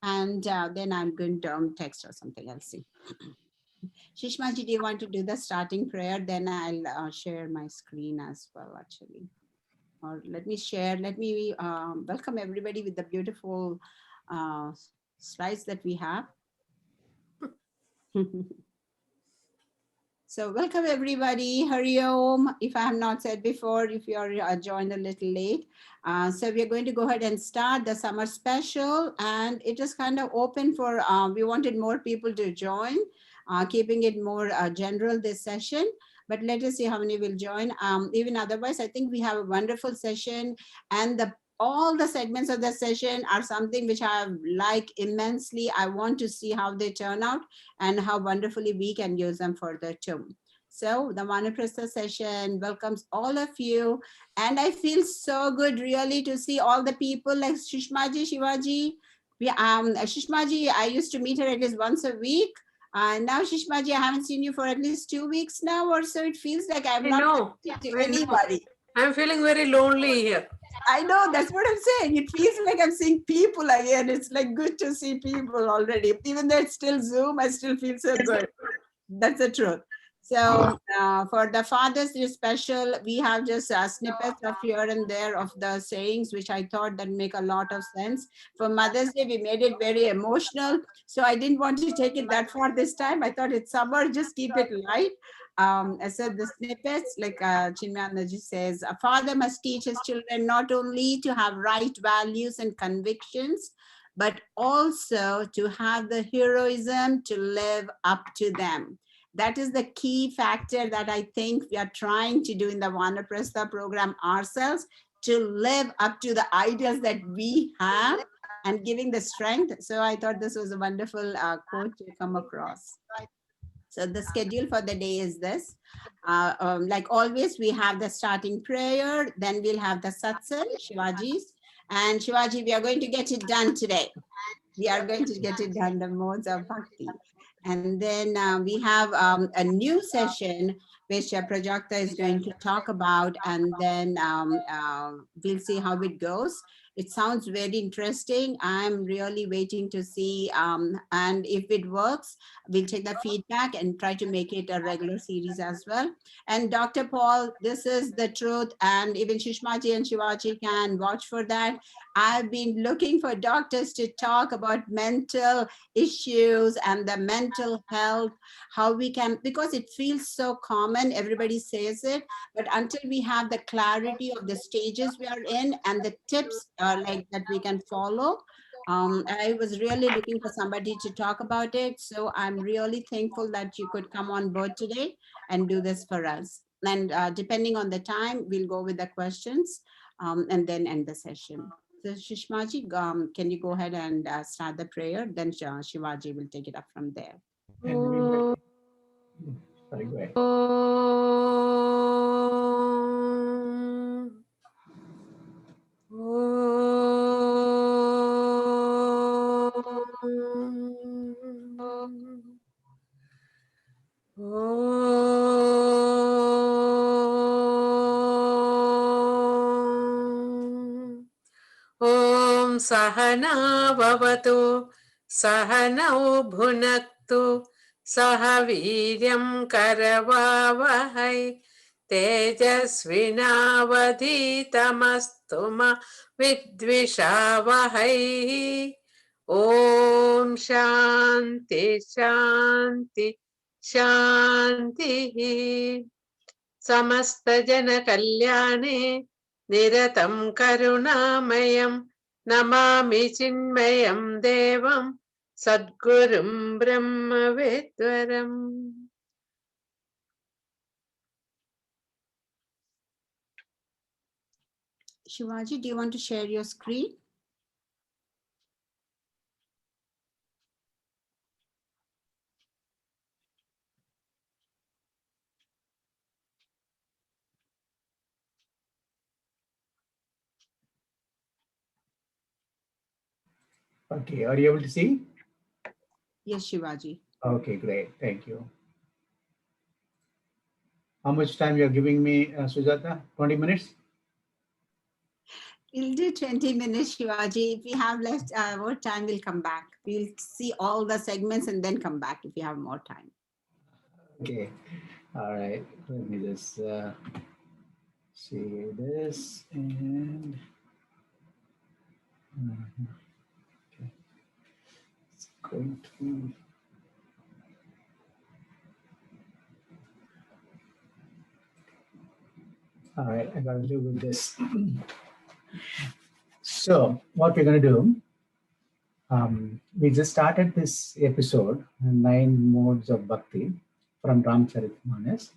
and then I'm going to text or something. I'll see. Shishmaji, do you want to do the starting prayer? Then I'll share my screen as well, actually. Or let me share, let me welcome everybody with the beautiful slides that we have. So welcome everybody, Hari Om. If I have not said before, if you are joined a little late. So we're going to go ahead and start the summer special, and it is kind of open for, we wanted more people to join, keeping it more general this session. But let us see how many will join. Even otherwise, I think we have a wonderful session, and all the segments of the session are something which I like immensely. I want to see how they turn out and how wonderfully we can use them further too. So the Vanaprastha session welcomes all of you. And I feel so good really to see all the people like Shishmaji, Shivaji. Shishmaji, I used to meet her at least once a week. Now, Shishmaji, I haven't seen you for at least 2 weeks now or so. It feels like I'm not connected to anybody. I'm feeling very lonely here. I know, that's what I'm saying. It feels like I'm seeing people again. It's like good to see people already. Even though it's still Zoom, I still feel so good. That's the truth. So for the Father's Day special, we have just snippets of here and there of the sayings, which I thought that make a lot of sense. For Mother's Day, we made it very emotional. So I didn't want to take it that far this time. I thought it's summer, just keep it light. I said the snippets, like Chinmyanandaji says, a father must teach his children not only to have right values and convictions, but also to have the heroism to live up to them. That is the key factor that I think we are trying to do in the Vanaprastha program ourselves, to live up to the ideals that we have and giving the strength. So I thought this was a wonderful quote to come across. So the schedule for the day is this. Like always, we have the starting prayer, then we'll have the satsang, Shivaji's. And Shivaji, we are going to get it done today. We are going to get it done, the modes of Bhakti. And then we have a new session which Prajakta is going to talk about, and then we'll see how it goes. It sounds very interesting. I'm really waiting to see, and if it works, we'll take the feedback and try to make it a regular series as well. And Dr. Paul, this is the truth, and even Shishmaji and Shivaji can watch for that. I've been looking for doctors to talk about mental issues and the mental health, how we can, because it feels so common, everybody says it, but until we have the clarity of the stages we are in and the tips like that we can follow, I was really looking for somebody to talk about it. So I'm really thankful that you could come on board today and do this for us. And depending on the time, we'll go with the questions and then end the session. So Shishmaji, can you go ahead and start the prayer? Then Shivaji will take it up from there. Sorry, go ahead. Om Sahana Bhavatu Sahanau Bhunaktu Sahaviryam Karavavahai Tejasvinavadhitamastuma Vidvishavahai. Om Shanti Shanti Shanti. Samasta Jana Kalyane Niratam Karunamayam Namami Chinmayam Devam Sadgurum Brahma Vidwaram. Shivaji, do you want to share your screen? Okay, are you able to see? Yes, Shivaji. Okay, great. Thank you. How much time you are giving me, Sujata? 20 minutes? We'll do 20 minutes, Shivaji. If we have left more time, we'll come back. We'll see all the segments and then come back if we have more time. Okay. All right. Let me just see this and okay. It's going to. All right. I got to do with this. So what we're going to do. We just started this episode, 9 Modes of Bhakti from Ramcharitmanas.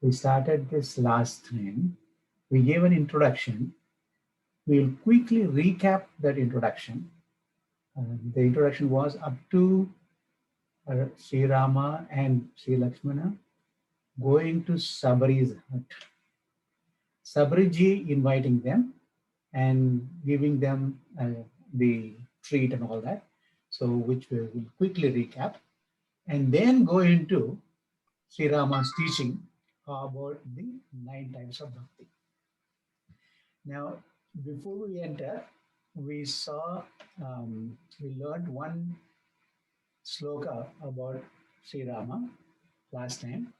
We started this last time. We gave an introduction. We'll quickly recap that introduction. The introduction was up to Sri Rama and Sri Lakshmana going to Sabari's hut. Sabariji inviting them and giving them the treat and all that. So which we will quickly recap and then go into Sri Rama's teaching about the 9 types of bhakti. Now, before we enter, we saw, we learned one sloka about Sri Rama last time,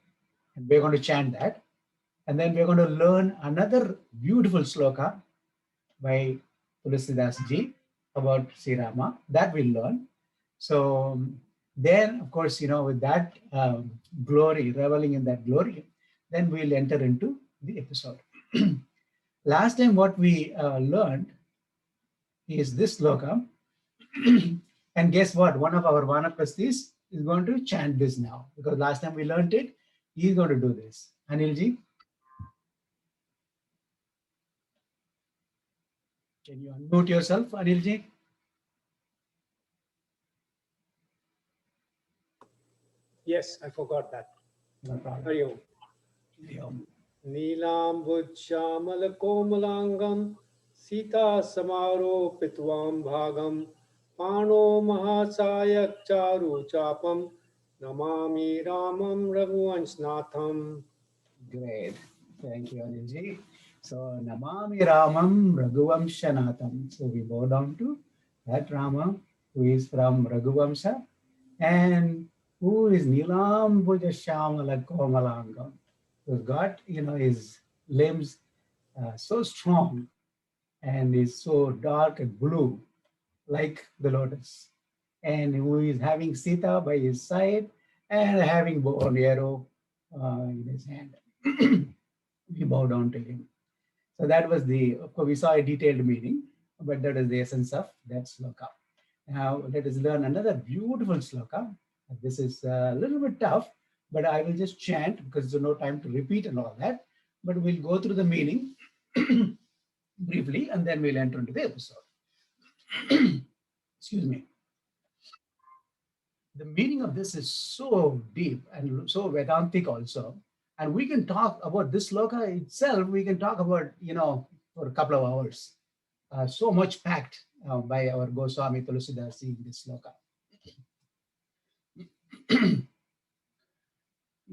and we're going to chant that. And then we're going to learn another beautiful sloka by Tulsidas ji about Sri Rama. That we'll learn. So then, of course, with that glory, reveling in that glory, then we'll enter into the episode. Last time what we learned is this sloka. And guess what? One of our Vanaprasthis is going to chant this now, because last time we learned it, he's going to do this. Anilji? Can you unmute yourself, Anilji? Yes, I forgot that. No problem. Hari Om. Hari Om. Neelambujshyamalkomalangam Sita Samaropitvam Bhagam Pano Mahasayak Charu Chapam Namami Ramam Raghuvansnatham. Great. Thank you, Anilji. So, Namami Ramam Raghuvamshanatham. So, we bow down to that Rama who is from Raghuvamsha and who is Neelambujshyamalkomalangam. Who's got, his limbs so strong and is so dark and blue like the lotus, and who is having Sita by his side and having bow and arrow in his hand. We bow down to him. So that was of course, we saw a detailed meaning, but that is the essence of that sloka. Now let us learn another beautiful sloka. This is a little bit tough, but I will just chant because there's no time to repeat and all that. But we'll go through the meaning briefly, and then we'll enter into the episode. Excuse me. The meaning of this is so deep and so Vedantic also. And we can talk about this sloka itself, we can talk about, for a couple of hours. So much packed by our Goswami Tulsidas in this sloka.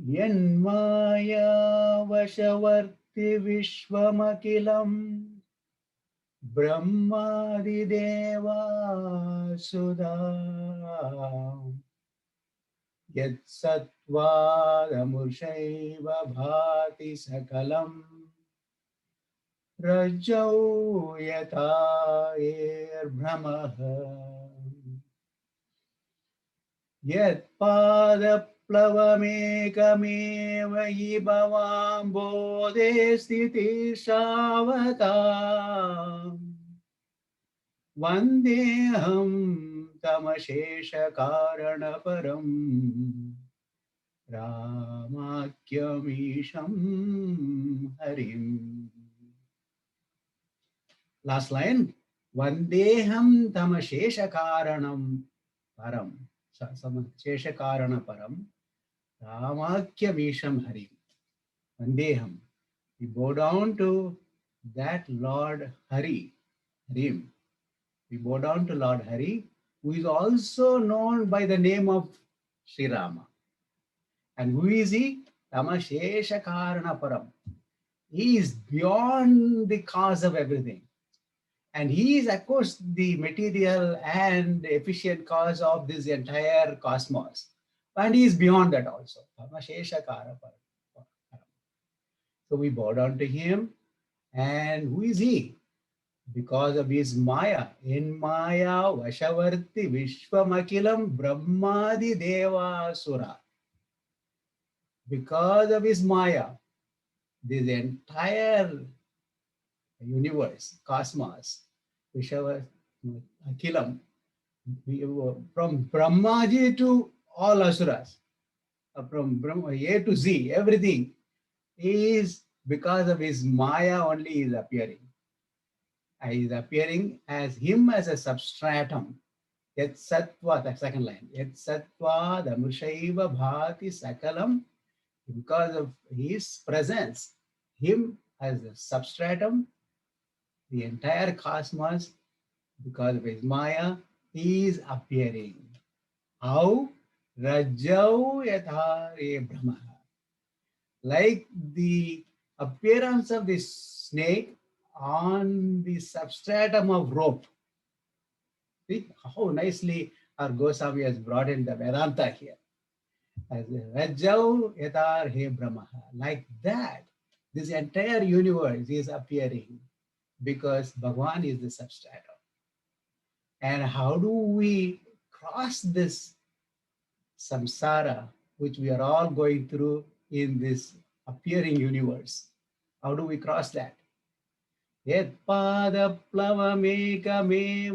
Yanmaya Vashavarti Vishwamakilam Brahmadi Deva Sudha Yat Satvadamushaiva Bhati Sakalam Rajau Yata Brahmaha Yat Pada Plavamekame hi bhavam bodhe sthiti shavata Vandeham tamashesha karana param Ramakyamisham harim. Last line. Vandeham tamashesha karanam param. Shesha karana param. Ramakyamisham harim. Vandeham. We bow down to that Lord Hari. Harim. We bow down to Lord Hari, who is also known by the name of Sri Rama. And who is he? Tamashesha Karana Param. He is beyond the cause of everything. And he is, of course, the material and efficient cause of this entire cosmos. And he is beyond that also. So we bow down to him. And who is he? Because of his Maya. In Maya, Vashavarti, Vishwamakilam, Brahmadi Deva Sura. Because of his Maya, this entire universe, cosmos, Vishwamakilam, from Brahmaji to all Asuras, from Brahma, A to Z, everything is because of his Maya only is appearing. Is appearing as him as a substratum. Yet Sattva, the second line. Yet Sattva, the Mushaiva Bhati Sakalam, because of his presence, him as a substratum, the entire cosmos, because of his Maya, is appearing. How? Rajau Yathare Brahma. Like the appearance of the snake on the substratum of rope. See how nicely our Goswami has brought in the Vedanta here. As Rajau Yadar He Brahma. Like that, this entire universe is appearing because Bhagavan is the substratum. And how do we cross this samsara, which we are all going through in this appearing universe? How do we cross that? Yet pada plavamekame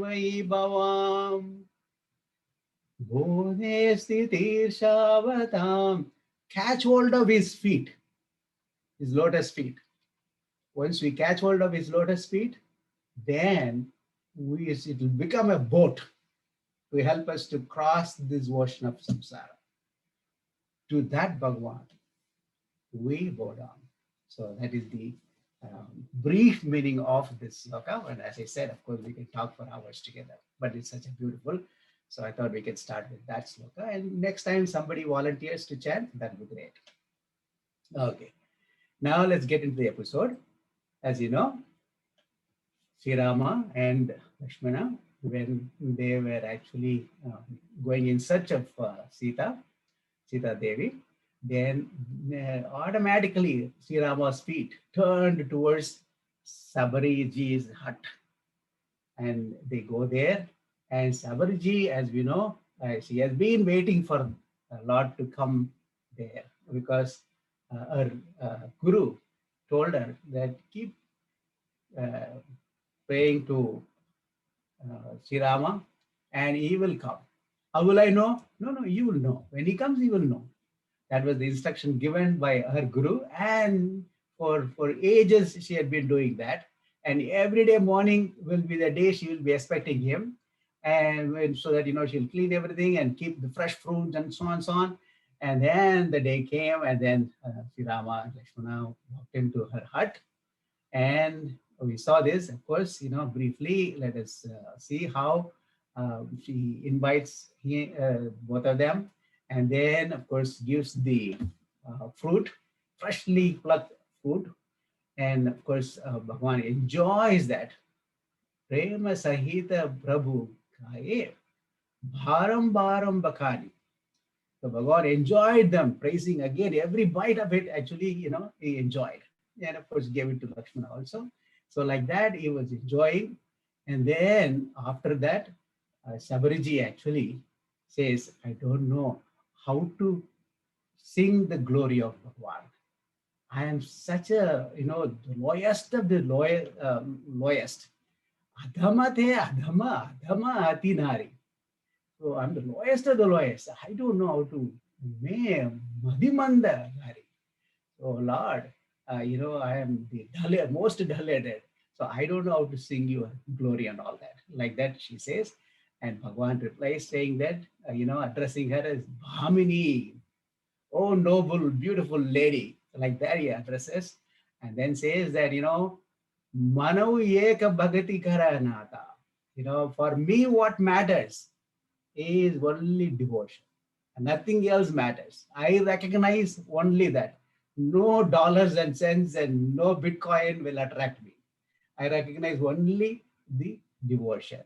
bhavam bodhe sthitirshavatam. Catch hold of his feet, his lotus feet. Once we catch hold of his lotus feet, then it will become a boat to help us to cross this ocean of samsara. To that Bhagavan, we bow down. So that is the brief meaning of this sloka. And as I said, of course, we can talk for hours together, but it's such a beautiful. So I thought we could start with that sloka. And next time somebody volunteers to chant, that would be great. Okay. Now let's get into the episode. As you know, Sri Rama and Lakshmana, when they were actually going in search of Sita Devi, then automatically Sri Rama's feet turned towards Sabariji's hut. And they go there. And Sabariji, as we know, she has been waiting for a Lord to come there because her guru told her that keep praying to Sri Rama and he will come. How will I know? No, you will know. When he comes, he will know. That was the instruction given by her guru. And for ages, she had been doing that. And every day morning will be the day she will be expecting him. And so that, she'll clean everything and keep the fresh fruits and so on and so on. And then the day came and then Sri Rama and Lakshmana walked into her hut. And we saw this, of course, briefly. Let us see how she invites both of them. And then, of course, gives the fruit, freshly plucked fruit. And of course, Bhagavan enjoys that. Prema Sahita Prabhu Kaye Bharam Bharam Bakani. So Bhagavan enjoyed them, praising again. Every bite of it, actually, he enjoyed. And of course, gave it to Lakshmana also. So like that, he was enjoying. And then after that, Sabariji actually says, I don't know how to sing the glory of Bhagavan. I am such a, the lowest of the lowest. Adhama te adhama, adhama ati nari. So I'm the lowest of the lowest. I don't know how to madhimanda nari. So Lord, I am the most dull-headed. So I don't know how to sing your glory and all that. Like that, she says. And Bhagavan replies saying that, addressing her as Bhamini. Oh, noble, beautiful lady. Like that he addresses. And then says that, Manav eka bhagati karanata. For me, what matters is only devotion. And nothing else matters. I recognize only that. No dollars and cents and no Bitcoin will attract me. I recognize only the devotion.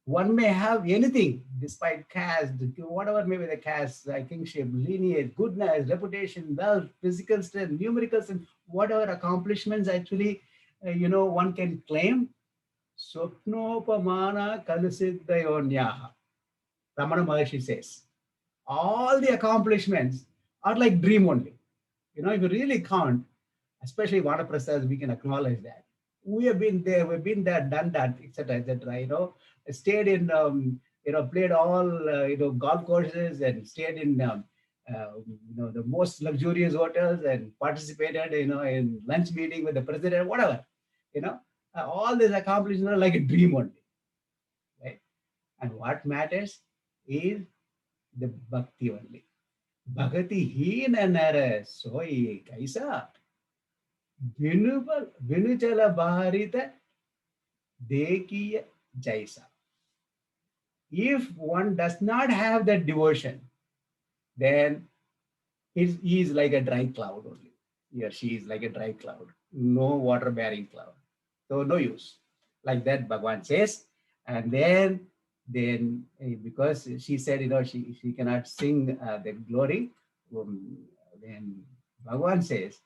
One may have anything despite caste, whatever may be the caste, kingship, lineage, goodness, reputation, wealth, physical strength, numerical strength, whatever accomplishments actually, one can claim. Swapnopamana kalasiddhayonyaha. Ramana Maharshi says, all the accomplishments are like dream only. If you really count, especially Vanaprasthas, we can acknowledge that. We have been there, we've been there, done that, etc., etc. Stayed in, played all, golf courses and stayed in, the most luxurious hotels and participated, in lunch meeting with the president, whatever, all these accomplishments are like a dream only, right? And what matters is the bhakti only. Bhagati hina nara soyi kaisa vinuchala bharita dekiya jaisa. If one does not have that devotion, then he is like a dry cloud only. He or she is like a dry cloud, no water bearing cloud. So no use. Like that Bhagavan says. And then because she said, she cannot sing the glory, then Bhagavan says,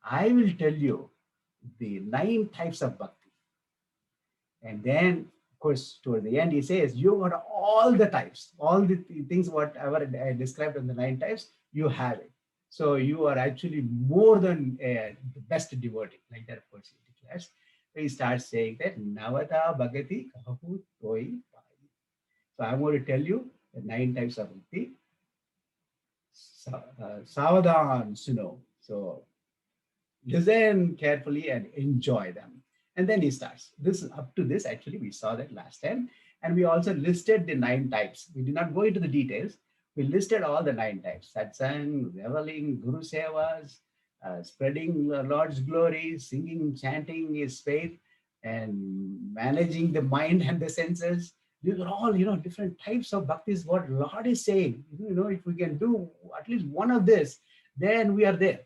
I will tell you the 9 types of bhakti. And then, of course, toward the end, he says, you got all the types, all the things, whatever I described in the 9 types, you have it. So you are actually more than the best devotee. Like that, of course, he declares. He starts saying that, Navata Bhagati Kahu Toi Pai. So I'm going to tell you the 9 types of bhakti. Savadan Suno. So listen carefully and enjoy them. And then he starts. This up to this, actually, we saw that last time. And we also listed the 9 types. We did not go into the details. We listed all the 9 types. Satsang, reveling, Guru Sevas, spreading the Lord's glory, singing, chanting His faith, and managing the mind and the senses. These are all, different types of bhaktis. What Lord is saying, if we can do at least one of this, then we are there,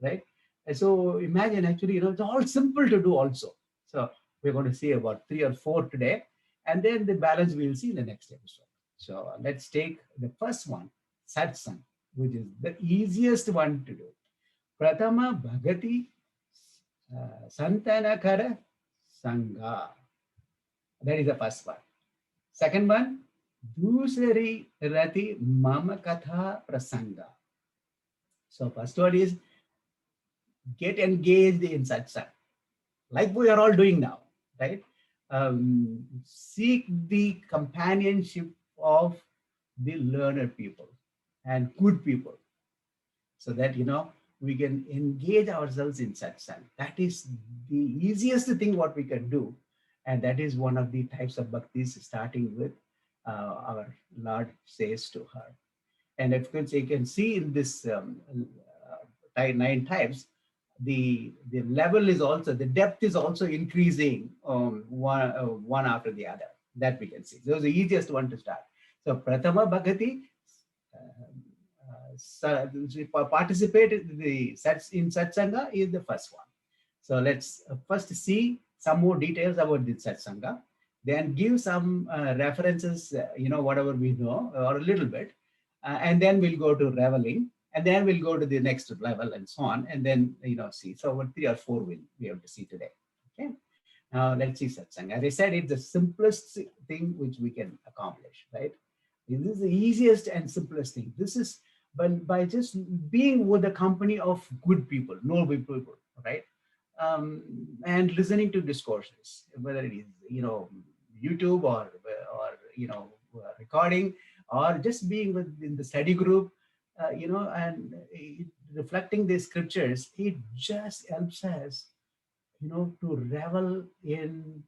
right? And so imagine, actually, it's all simple to do also. So we're going to see about 3 or 4 today, and then the balance we'll see in the next episode. So let's take the first one, Satsang, which is the easiest one to do. Pratama Bhagati Santanakara Sangha. That is the first one. Second one, Dusari Rati Mama Katha Prasanga. So first one is get engaged in satsang, like we are all doing now, right? Seek the companionship of the learned people and good people, so that we can engage ourselves in satsang. That is the easiest thing what we can do, and that is one of the types of bhaktis, starting with our Lord says to her. And of course, you can see in this 9 types, the level is also, the depth is also increasing one after the other. That we can see. So the easiest one to start. So Pratama Bhagati, participate in Satsanga is the first one. So let's first see some more details about the Satsanga, then give some references, whatever we know, or a little bit, and then we'll go to reveling, and then we'll go to the next level and so on, and then, see. So what 3 or 4 we'll be able to see today. Okay. Now let's see Satsang. As I said, it's the simplest thing which we can accomplish, right? This is the easiest and simplest thing. This is by just being with the company of good people, noble people, right? And listening to discourses, whether it is, YouTube or recording, or just being in the study group, and reflecting the scriptures, it just helps us, to revel in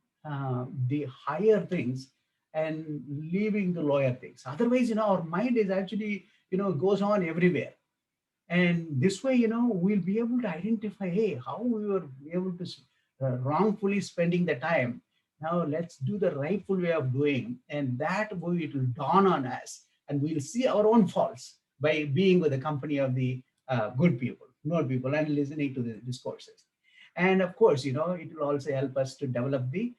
the higher things and leaving the lower things. Otherwise, our mind is actually, goes on everywhere. And this way, we'll be able to identify, hey, how we were able to wrongfully spending the time. Now let's do the rightful way of doing. And that way it will dawn on us, and we'll see our own faults by being with the company of the good people, noble people, and listening to the discourses. And of course, it will also help us to develop the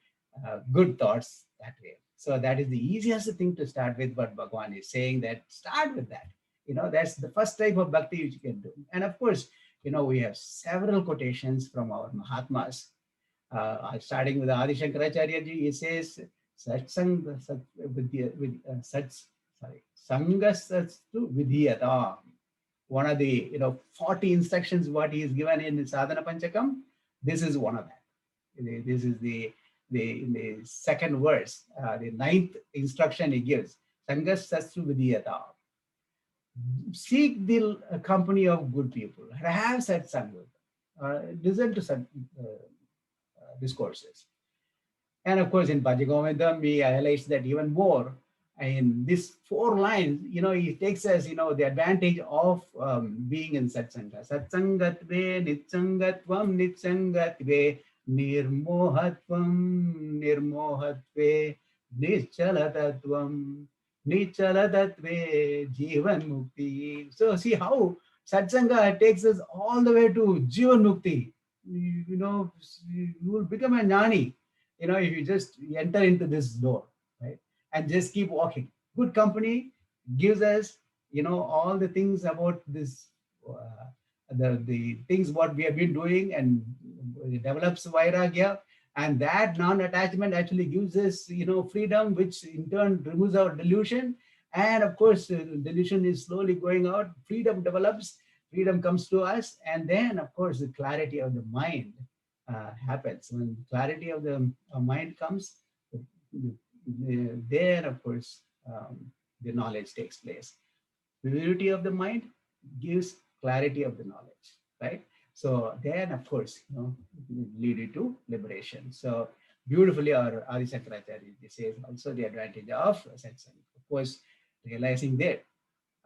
good thoughts that way. So that is the easiest thing to start with. But Bhagwan is saying that start with that. That's the first type of bhakti which you can do. And of course, we have several quotations from our Mahatmas. Starting with Adi Shankaracharya ji, he says, Satsang Sangasastu Vidhiyata. One of the 40 instructions what he is given in Sadhana Panchakam. This is one of that. This is the second verse, the ninth instruction he gives. Sangasastu Vidhiyata. Seek the company of good people. Have satsang with them. Listen to such discourses. And of course, in Bhajagovindam, he highlights that even more. In these 4 lines, he takes us, the advantage of being in satsanga. Satsangatve, nitsangatvam, nitsangatve, nirmohatvam, nirmohatve, nischalatatvam, nichalatatve, jivan mukti. So see how satsanga takes us all the way to jivan mukti. You will become a jnani, if you just enter into this door, right? And just keep walking. Good company gives us, all the things about this, the things what we have been doing, and it develops vairagya, and that non-attachment actually gives us, freedom, which in turn removes our delusion. And of course, delusion is slowly going out. Freedom develops. Freedom comes to us, and then of course the clarity of the mind happens. When clarity of the mind comes, there of course the knowledge takes place. Purity of the mind gives clarity of the knowledge, right? So then of course lead you to liberation. So beautifully our Adi Shankaracharya says also the advantage of satsang. Of course, realizing that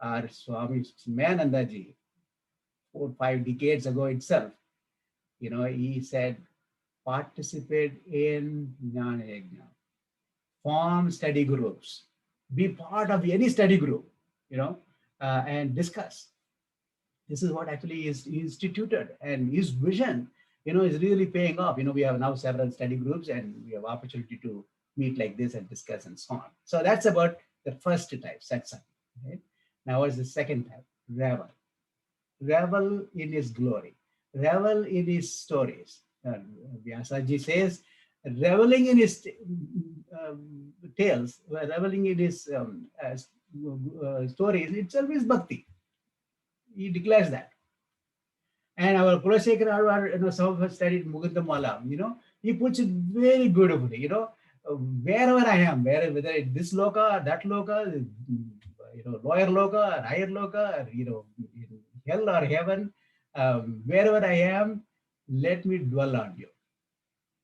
our Swami Chimayananda ji 4 or 5 decades ago itself, he said, participate in Jnana Yajna, form study groups, be part of any study group, and discuss. This is what actually is instituted, and his vision, is really paying off. We have now several study groups, and we have opportunity to meet like this and discuss and so on. So that's about the first type, satsang. Right? Now what's the second type? Revel. Revel in his glory. Revel in his stories. Vyasaji says, reveling in his tales, reveling in his stories itself is bhakti. He declares that. And our Kulasekara, some of us studied Mukundamala, he puts it very beautifully, wherever I am, whether it's this loka or that loka, lower loka or higher loka, or, hell or heaven, wherever I am, let me dwell on you.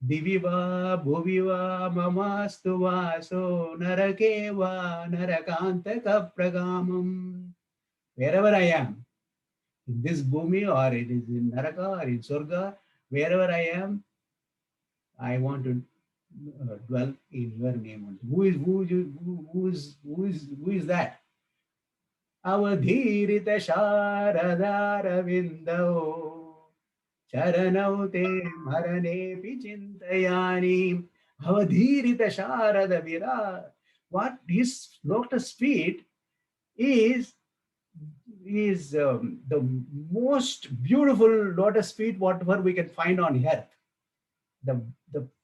Diviva, bhuviva, mamastu vaso, narakeva, narakantaka pragamam. Wherever I am, in this bhumi, or it is in naraka or in surga, wherever I am, I want to dwell in your name. Who is that? Avadhirita Sharadaravindo Charanau te Maranepi Chintayani. Avadhirita Sharada Vira. What his lotus feet is the most beautiful lotus feet whatever we can find on earth. The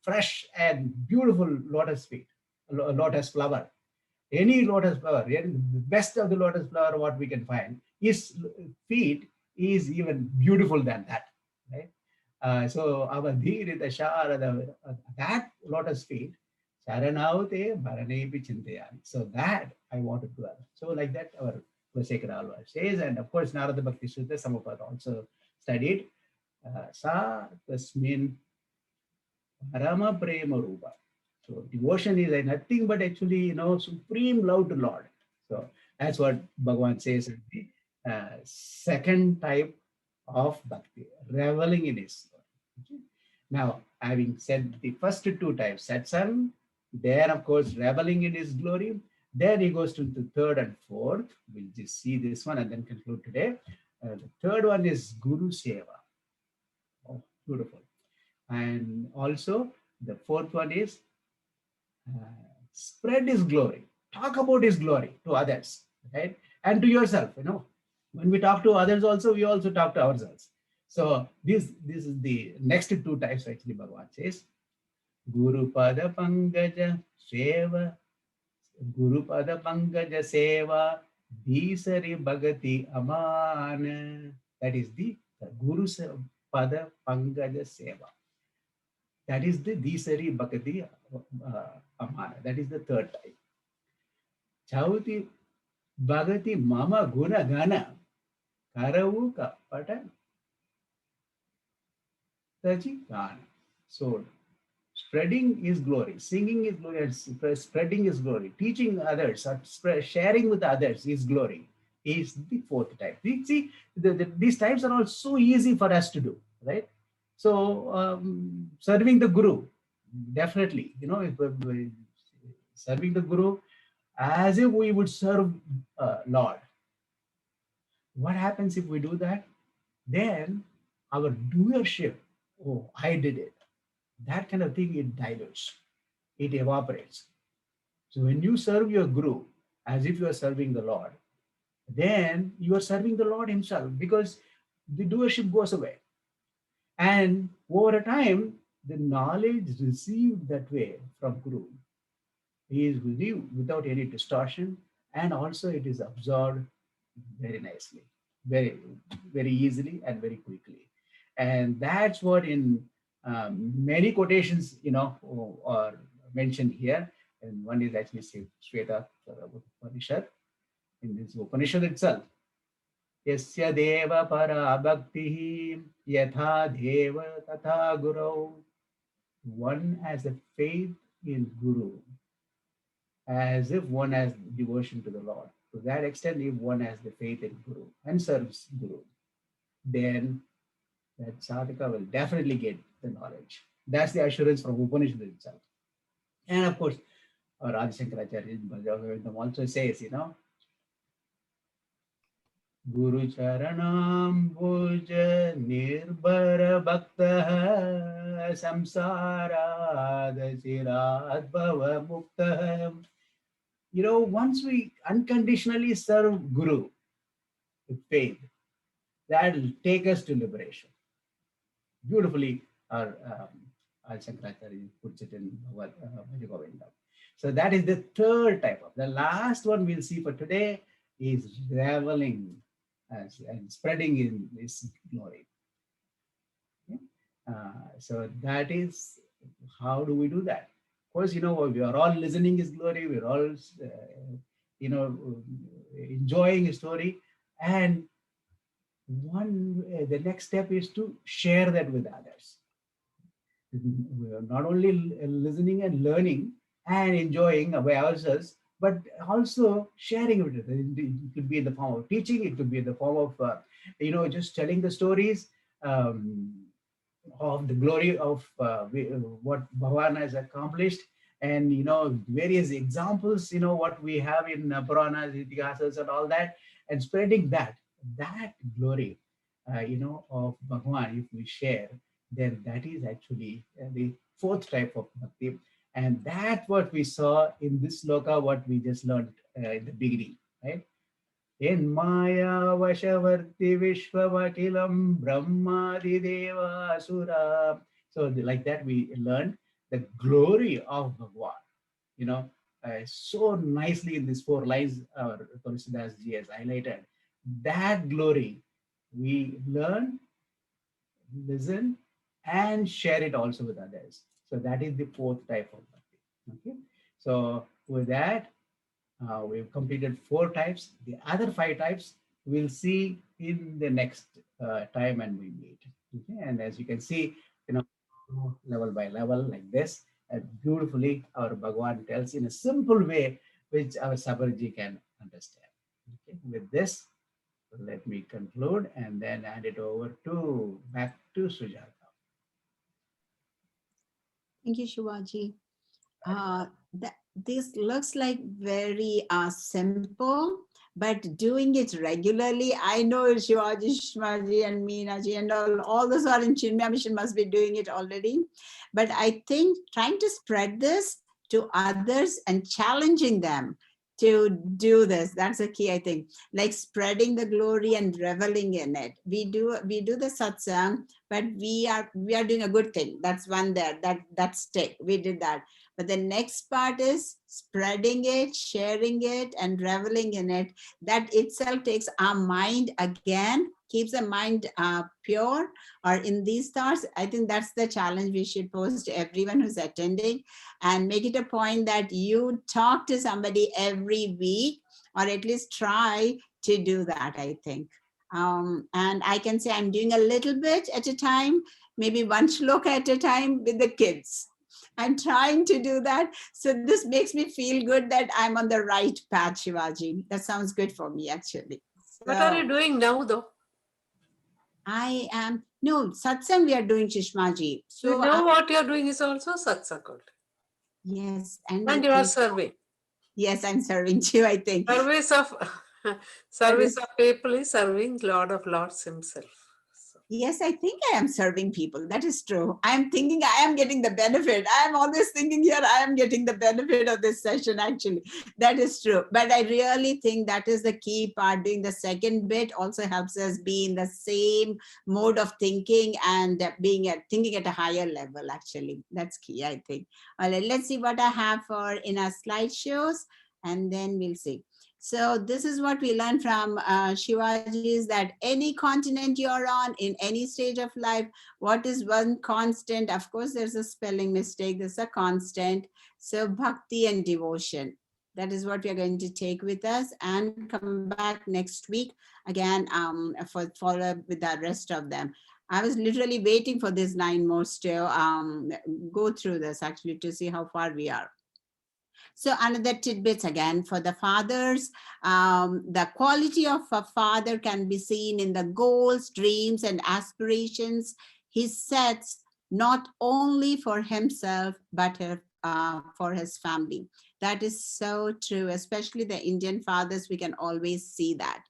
fresh and beautiful lotus feet, lotus flower. Any lotus flower, the best of the lotus flower what we can find, his feet is even beautiful than that, right? So Avadhirita Sharada, that lotus feet, Charanaute Bharanepi Chintayani. So that I want to dwell. So like that our Kulasekara Alvar says, and of course Narada Bhakti Sutta, some of us also studied. Sa Tasmin Parama Prema Rupa. So devotion is nothing but actually, supreme love to Lord. So that's what Bhagavan says in the second type of bhakti, reveling in his Lord. Okay. Now, having said the first 2 types, satsang, then of course reveling in his glory. Then he goes to the third and fourth. We'll just see this one and then conclude today. The third one is Guru Seva. Oh, beautiful. And also the fourth one is Spread his glory. Talk about his glory to others, right? And to yourself, When we talk to others also, we also talk to ourselves. So this is the next two types actually Bhagavan says. Guru Pada Pangaja Seva, Guru Pada Pangaja Seva, Disari Bhagati Aman. That is the Guru Pada Pangaja Seva. That is the Disari Bhagati Amana. That is the third type. Chauti Bhagati Mama Guna Gana Karavu Kapata Taji Gana. So spreading is glory, singing is glory, and spreading is glory, teaching others, or sharing with others is glory, is the fourth type. See, these types are all so easy for us to do, right? So serving the Guru, definitely, serving the Guru as if we would serve Lord. What happens if we do that? Then our doership, oh, I did it, that kind of thing, it dilutes, it evaporates. So when you serve your Guru as if you are serving the Lord, then you are serving the Lord himself, because the doership goes away. And over a time, the knowledge received that way from Guru is with you without any distortion, and also it is absorbed very nicely, very, very easily and very quickly. And that's what in many quotations, are mentioned here. And one is actually Shweta Upanishad. In this Upanishad itself, Yasya Deva Para Bhakti Yatha Deva Tatha Guru. One has a faith in Guru as if one has devotion to the Lord. To that extent, if one has the faith in Guru and serves Guru, then that sadhaka will definitely get the knowledge. That's the assurance from Upanishad itself. And of course, our Adi Shankaracharya also says, Guru Charanam Bhuja Nirbhara Bhakta Samsara Dasirat Bhava Mukta. Once we unconditionally serve Guru with faith, that will take us to liberation. Beautifully, our Adi Shankaracharya puts it in Bhajagovinda. So that is the third type of. The last one we'll see for today is reveling and spreading in this glory. Okay? So that is, how do we do that? Of course, we are all listening his glory. We're all, enjoying his story. And the next step is to share that with others. We are not only listening and learning and enjoying by ourselves, but also sharing it. It could be in the form of teaching. It could be in the form of, just telling the stories of the glory of what Bhagavan has accomplished, and various examples, what we have in Puranas, Itihasas, and all that, and spreading that glory, of Bhagavan. If we share, then that is actually the fourth type of bhakti. And that's what we saw in this sloka, what we just learned in the beginning, right? In Maya Vashavarti Vishwavakilam Brahmadi Deva Asura. So like that we learned the glory of Bhagavan, so nicely in these 4 lines our Tulsidas ji has highlighted. That glory we learn, listen, and share it also with others. So that is the fourth type of bhakti. Okay. So with that, we've completed 4 types. The other 5 types we'll see in the next time when we meet. Okay. And as you can see, level by level like this, and beautifully our Bhagavan tells in a simple way, which our Sabarji can understand. Okay. With this, let me conclude and then hand it over back to Sujata. Thank you, Shivaji. This looks like very simple, but doing it regularly, I know Shivaji, Shivaji, and Meenaji, and all those who are in Chinmaya Mission must be doing it already. But I think trying to spread this to others and challenging them to do this. That's a key, I think, like spreading the glory and reveling in it. We do the satsang, but we are doing a good thing. That's one there, that stick. We did that. But the next part is spreading it, sharing it, and reveling in it. That itself takes our mind again, keeps the mind pure or in these thoughts. I think that's the challenge we should pose to everyone who's attending, and make it a point that you talk to somebody every week, or at least try to do that, I think. And I can say I'm doing a little bit at a time, maybe one shloka at a time with the kids. I'm trying to do that. So this makes me feel good that I'm on the right path, Shivaji. That sounds good for me, actually. What are So you doing now, though? I am, no, satsang we are doing, Shishmaji. So You know what you're doing is also satsang. yes. And you are serving. Yes, I'm serving too, I think. Service of people is serving Lord of Lords himself. So. Yes, I think I am serving people. That is true. I'm thinking I am getting the benefit. I'm always thinking here I am getting the benefit of this session, actually. That is true. But I really think that is the key part. Doing the second bit also helps us be in the same mode of thinking and thinking at a higher level, actually. That's key, I think. All right, let's see what I have for in our slideshows, and then we'll see. So this is what we learned from Shivaji, is that any continent you're on, in any stage of life, what is one constant? Of course, there's a spelling mistake. There's a constant. So bhakti and devotion. That is what we are going to take with us and come back next week again for follow with the rest of them. I was literally waiting for this 9 more to go through this, actually, to see how far we are. So another tidbits again for the fathers. The quality of a father can be seen in the goals, dreams, and aspirations he sets, not only for himself, but for his family. That is so true, especially the Indian fathers, we can always see that.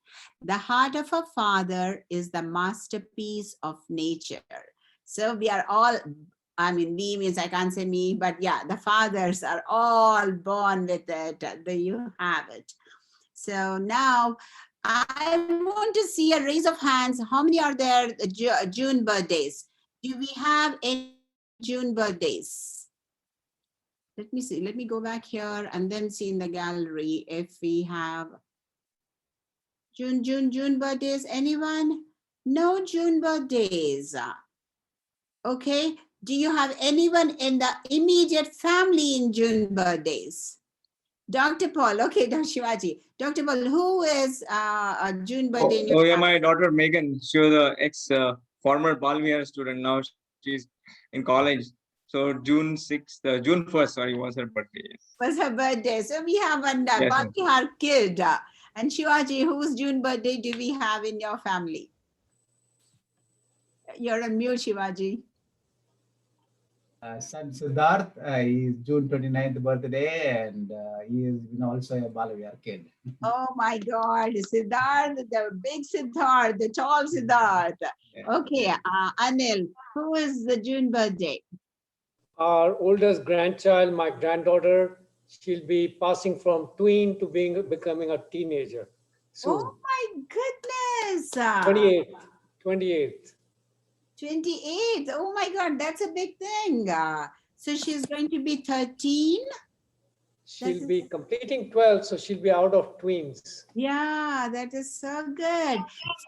The heart of a father is the masterpiece of nature. So we are all, I mean, we means I can't say me, but yeah, the fathers are all born with it. You have it. So now I want to see a raise of hands. How many are there June birthdays? Do we have any June birthdays? Let me see. Let me go back here and then see in the gallery if we have June birthdays. Anyone? No June birthdays. Okay. Do you have anyone in the immediate family in June birthdays? Dr. Pol, okay, Dr. Shivaji. Dr. Pol, who is a June birthday in your yeah, family? my daughter Megan. She was an ex-former Palmyra student. Now she's in college. So June 6th, June 1st, sorry, was her birthday. Was her birthday. So we have one, Yes, Bhakti, her kid. And Shivaji, whose June birthday do we have in your family? You're on mute, Shivaji. Son Siddharth, is June 29th birthday, and he is also a Balavihar kid. Oh my God, Siddharth, the big Siddharth, the tall Siddharth. Yeah. Okay, Anil, who is the June birthday? Our oldest grandchild, my granddaughter, she'll be passing from tween to becoming a teenager soon. Oh my goodness. 28th. 28th. Oh my God, that's a big thing. So she's going to be 13. She'll be completing 12, so she'll be out of tweens. Yeah, that is so good.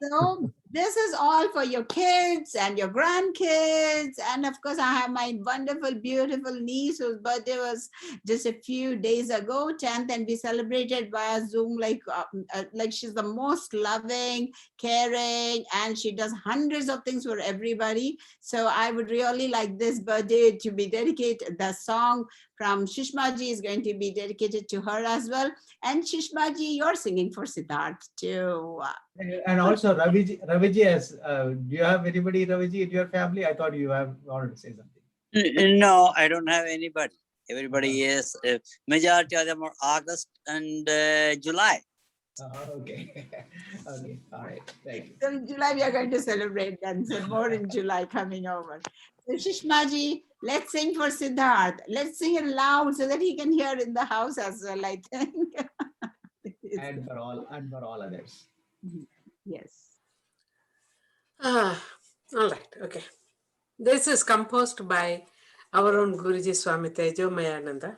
So this is all for your kids and your grandkids. And of course, I have my wonderful, beautiful niece whose birthday was just a few days ago, 10th, and we celebrated via Zoom like she's the most loving, caring, and she does hundreds of things for everybody. So I would really like this birthday to be dedicated. The song from Shishmaji is going to be dedicated to her as well. And Shishmaji, you're singing for Siddharth too. And also Raviji has, do you have anybody, Raviji, in your family? I thought you wanted to say something. No, I don't have anybody. Everybody is, majority of them are August and July. Okay. Okay. All right. Thank you. So in July, we are going to celebrate then. So more in July coming over. Shishmaji, let's sing for Siddharth. Let's sing it loud so that he can hear in the house as well, I think. And for all others. Yes. All right. Okay. This is composed by our own Guruji Swami Tejo Mayananda.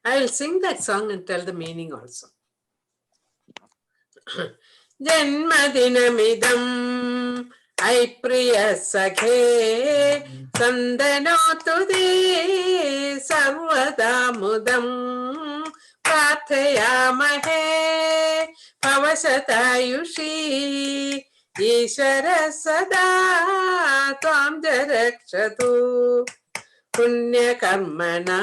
I will sing that song and tell the meaning also. Janmadinamidam ai priya sakhe sandanotu de sarvada mudam prathayamahe pavasatayushi Ishara sada tvam jarakshatu punya karmana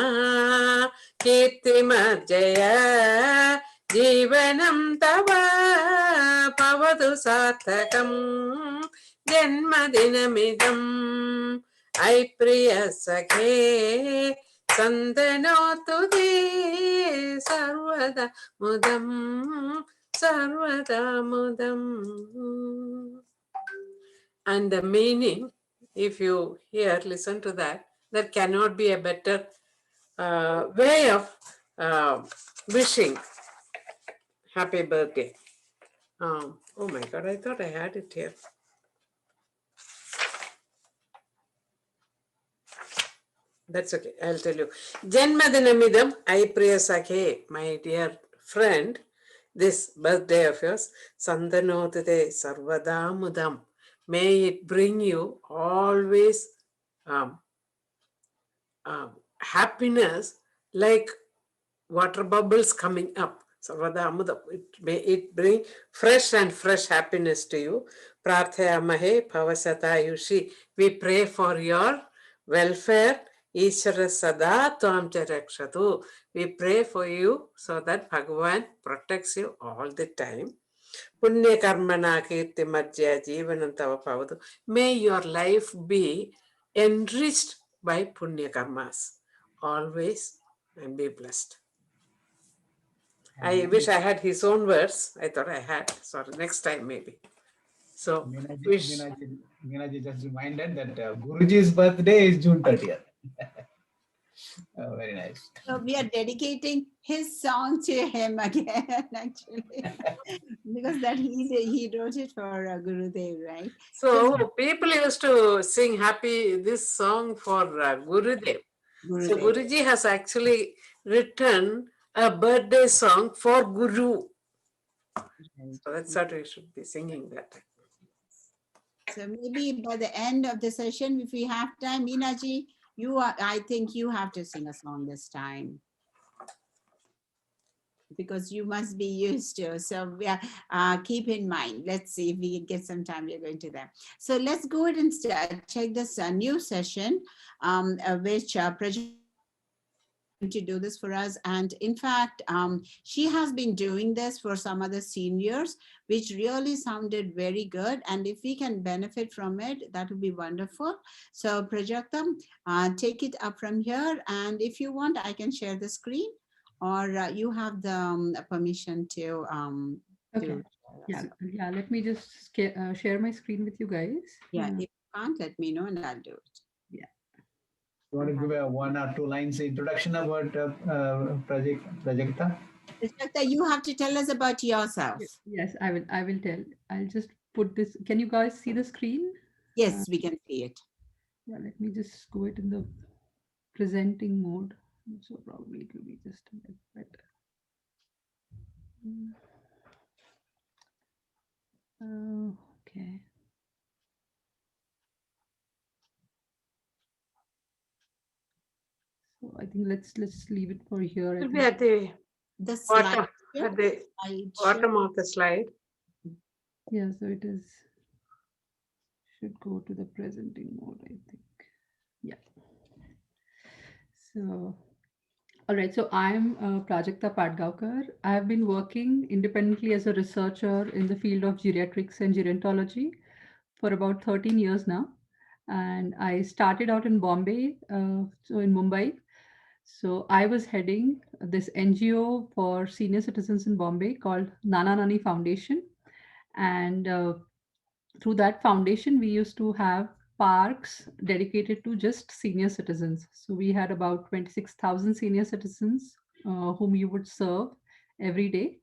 kirtimarjaya जीवनं तव पवतु सार्थकं जन्मदिनमिदम् ऐ प्रिय सखे सन्दनोतु ते सर्वदा मुदम्. And the meaning, if you listen to that, there cannot be a better way of wishing happy birthday. Oh my God, I thought I had it here. That's okay, I'll tell you. Janmadinamidam ai priya sakhe, my dear friend, this birthday of yours, Sandanodade Sarvada Mudam. May it bring you always happiness like water bubbles coming up. Sarvada Amudam. May it bring fresh happiness to you. Prarthayamahe Pavasatayushi. We pray for your welfare. Ishara Sada Tvam Jarakshatu. We pray for you so that Bhagavan protects you all the time. Punya Karmana Kirti Marjya Jivanantava Pavadu. May your life be enriched by Punya Karmas. Always, and be blessed. I wish I had his own words. I thought I had. Sorry, next time maybe. So, Meenaji just reminded that Guruji's birthday is June 30th. Very nice. So we are dedicating his song to him again, actually, because that he wrote it for Gurudev, right? So people used to sing this song for Gurudev. So Guruji has actually written a birthday song for Guru. So that's what we should be singing that. So maybe by the end of the session, if we have time, Meenaji, I think you have to sing a song this time, because you must be used to. So keep in mind. Let's see if we get some time. We're going to that. So let's go ahead and check this new session, which Prajakta to do this for us. And in fact, she has been doing this for some other seniors, which really sounded very good. And if we can benefit from it, that would be wonderful. So Prajakta, take it up from here. And if you want, I can share the screen, or you have the permission to. Okay. Yeah. Let me just share my screen with you guys. Yeah. If you can't, let me know and I'll do it. Yeah. You want to give a 1 or 2 lines introduction about Prajakta? Prajakta, you have to tell us about yourself. Yes, I will tell. I'll just put this. Can you guys see the screen? Yes, we can see it. Yeah, let me just go it in the presenting mode. So probably it will be just a bit better. Okay. So I think let's leave it for here. It will be at the bottom, at the bottom of the slide. Yeah, so it is. Should go to the presenting mode, I think. Yeah. So, all right. So I'm Prajakta Padgaonkar. I have been working independently as a researcher in the field of geriatrics and gerontology for about 13 years now. And I started out in Bombay, so in Mumbai. So I was heading this NGO for senior citizens in Bombay called Nana Nani Foundation. And through that foundation, we used to have parks dedicated to just senior citizens. So we had about 26,000 senior citizens whom you would serve every day.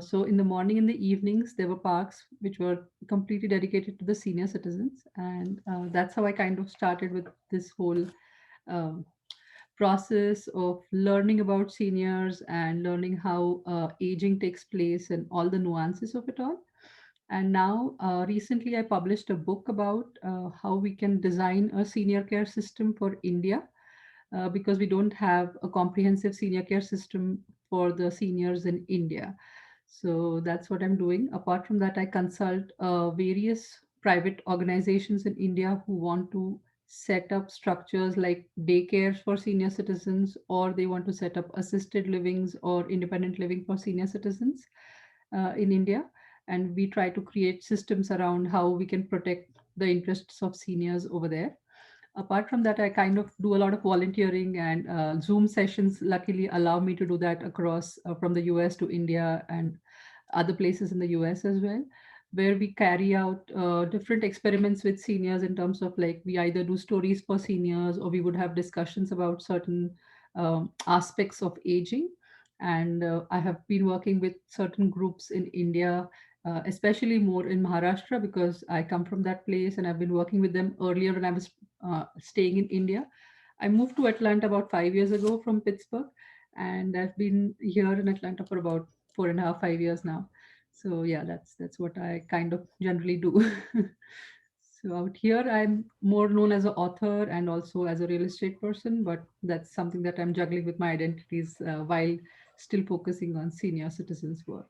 So in the morning and the evenings, there were parks which were completely dedicated to the senior citizens. And that's how I kind of started with this whole um, process of learning about seniors and learning how aging takes place and all the nuances of it all. And now, recently, I published a book about how we can design a senior care system for India, because we don't have a comprehensive senior care system for the seniors in India. So that's what I'm doing. Apart from that, I consult various private organizations in India who want to set up structures like daycares for senior citizens, or they want to set up assisted livings or independent living for senior citizens in India. And we try to create systems around how we can protect the interests of seniors over there. Apart from that, I kind of do a lot of volunteering, and Zoom sessions luckily allow me to do that across from the US to India and other places in the US as well, where we carry out different experiments with seniors in terms of, like, we either do stories for seniors or we would have discussions about certain aspects of aging. And I have been working with certain groups in India, especially more in Maharashtra, because I come from that place and I've been working with them earlier when I was staying in India. I moved to Atlanta about 5 years ago from Pittsburgh, and I've been here in Atlanta for about 4.5, 5 years now. So yeah, that's what I kind of generally do. So out here, I'm more known as an author and also as a real estate person, but that's something that I'm juggling with my identities while still focusing on senior citizens work.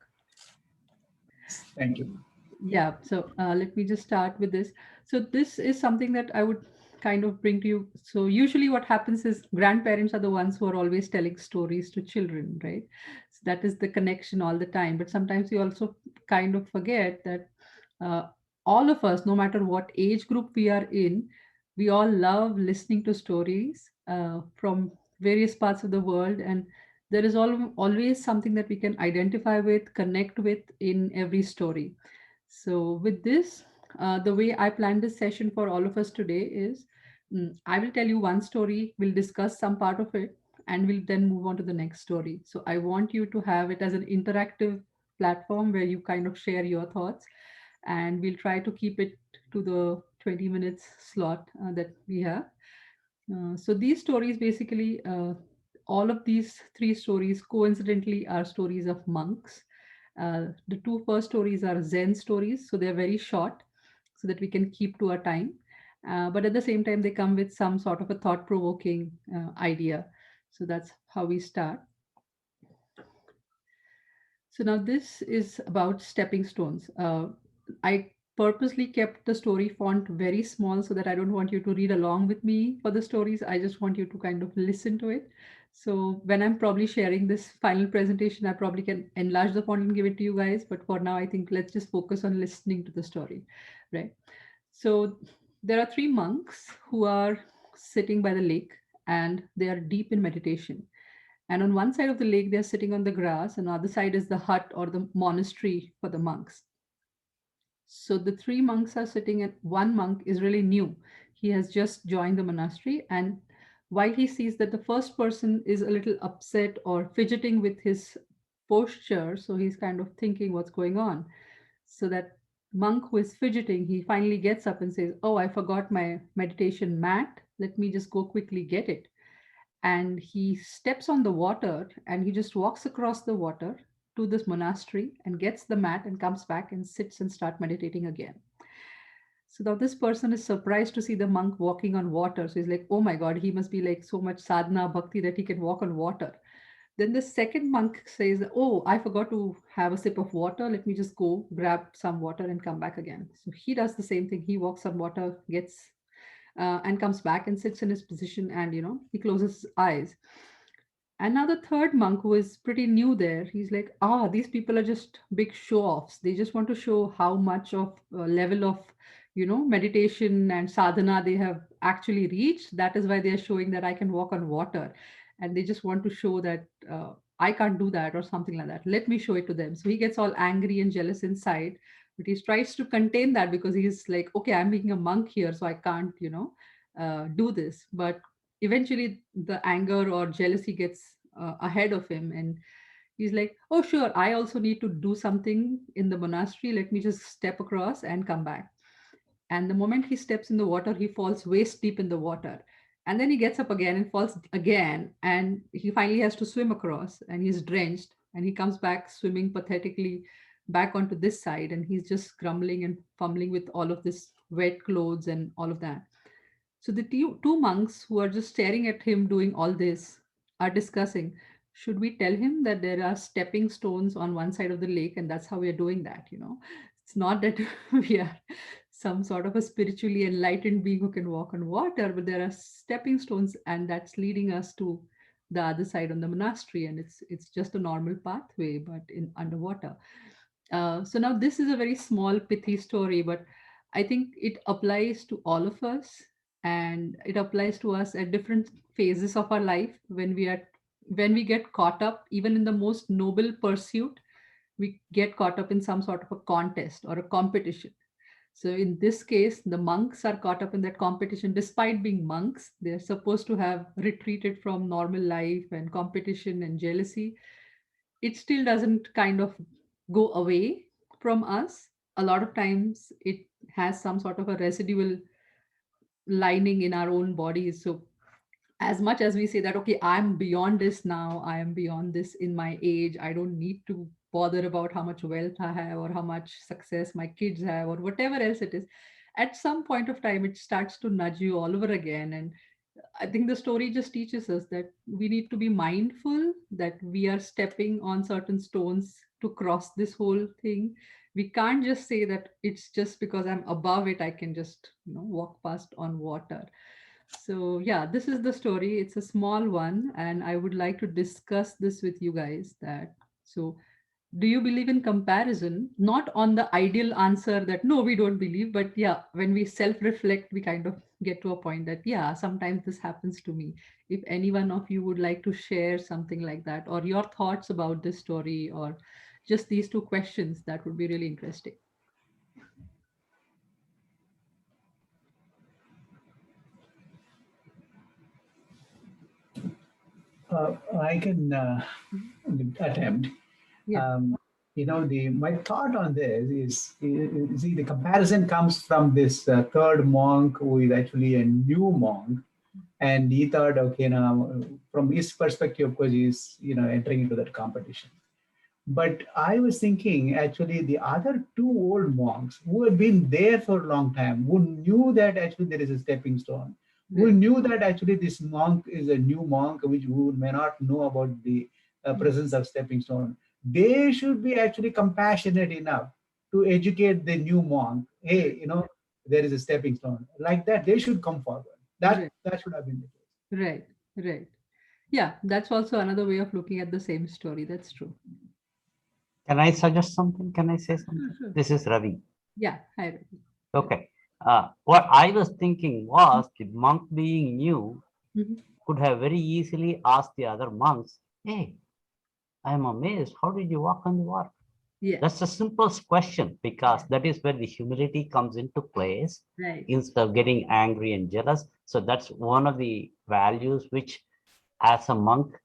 Thank you. Yeah, so let me just start with this. So this is something that I would kind of bring to you. So usually what happens is grandparents are the ones who are always telling stories to children, right? So that is the connection all the time. But sometimes we also kind of forget that uh, all of us, no matter what age group we are in, we all love listening to stories from various parts of the world. And there is always something that we can identify with, connect with in every story. So, with this, the way I planned this session for all of us today is, I will tell you one story, we'll discuss some part of it, and we'll then move on to the next story. So, I want you to have it as an interactive platform where you kind of share your thoughts, and we'll try to keep it to the 20 minutes slot that we have. So these stories basically, all of these three stories coincidentally are stories of monks. The two first stories are Zen stories, so they're very short so that we can keep to our time. But at the same time, they come with some sort of a thought provoking idea. So that's how we start. So now this is about stepping stones. I purposely kept the story font very small so that I don't want you to read along with me for the stories. I just want you to kind of listen to it. So when I'm probably sharing this final presentation, I probably can enlarge the font and give it to you guys. But for now, I think let's just focus on listening to the story, right? So there are three monks who are sitting by the lake and they are deep in meditation. And on one side of the lake, they're sitting on the grass, and the other side is the hut or the monastery for the monks. So the three monks are sitting, and one monk is really new. He has just joined the monastery. And while he sees that the first person is a little upset or fidgeting with his posture, so he's kind of thinking what's going on. So that monk who is fidgeting, he finally gets up and says, "Oh, I forgot my meditation mat. Let me just go quickly get it." And he steps on the water and he just walks across the water to this monastery and gets the mat and comes back and sits and start meditating again. So now this person is surprised to see the monk walking on water. So he's like, oh my God, he must be like so much sadhana bhakti that he can walk on water. Then the second monk says, oh, I forgot to have a sip of water. Let me just go grab some water and come back again. So he does the same thing. He walks on water, gets and comes back and sits in his position, and he closes his eyes. And now the third monk, who is pretty new there, he's like, these people are just big show offs. They just want to show how much of level of meditation and sadhana they have actually reached. That is why they are showing that I can walk on water, and they just want to show that I can't do that or something like that. Let me show it to them. So he gets all angry and jealous inside, But he tries to contain that because he's like, okay, I'm being a monk here, so I can't, do this. But eventually the anger or jealousy gets ahead of him, and he's like, oh, sure, I also need to do something in the monastery. Let me just step across and come back. And the moment he steps in the water, he falls waist deep in the water. And then he gets up again and falls again. And he finally has to swim across, and he's drenched. And he comes back swimming pathetically back onto this side. And he's just grumbling and fumbling with all of this wet clothes and all of that. So the two monks who are just staring at him doing all this are discussing, should we tell him that there are stepping stones on one side of the lake and that's how we are doing that, It's not that we are some sort of a spiritually enlightened being who can walk on water, but there are stepping stones and that's leading us to the other side on the monastery, and it's just a normal pathway but in underwater. So now this is a very small pithy story, but I think it applies to all of us, and it applies to us at different phases of our life when we get caught up even in the most noble pursuit. We get caught up in some sort of a contest or a competition. So in this case, the monks are caught up in that competition. Despite being monks, they're supposed to have retreated from normal life and competition and jealousy. It still doesn't kind of go away from us. A lot of times it has some sort of a residual lining in our own bodies. So as much as we say that, okay, I'm beyond this now, I am beyond this in my age, I don't need to bother about how much wealth I have or how much success my kids have or whatever else it is, at some point of time it starts to nudge you all over again. And I think the story just teaches us that we need to be mindful that we are stepping on certain stones to cross this whole thing. We can't just say that it's just because I'm above it, I can just, walk past on water. So yeah, this is the story. It's a small one, and I would like to discuss this with you guys. So do you believe in comparison? Not on the ideal answer that no, we don't believe, but yeah, when we self-reflect, we kind of get to a point that yeah, sometimes this happens to me. If any one of you would like to share something like that, or your thoughts about this story, or just these two questions, that would be really interesting. I can attempt. Yeah. My thought on this is, see, the comparison comes from this third monk who is actually a new monk, and he thought, okay, now from his perspective, of course, he's entering into that competition. But I was thinking, actually, the other two old monks who had been there for a long time, who knew that actually there is a stepping stone, who knew that actually this monk is a new monk, who may not know about the presence of stepping stone. They should be actually compassionate enough to educate the new monk. Hey, there is a stepping stone. Like that, they should come forward. That should have been the case. Right. Yeah, that's also another way of looking at the same story. That's true. Can I suggest something? Can I say something? Sure. This is Ravi. Yeah, hi Ravi. Okay. What I was thinking was the monk being new could have very easily asked the other monks, hey, I'm amazed. How did you walk on the water? Yeah. That's the simplest question, because that is where the humility comes into place, instead of getting angry and jealous. So that's one of the values which, as a monk,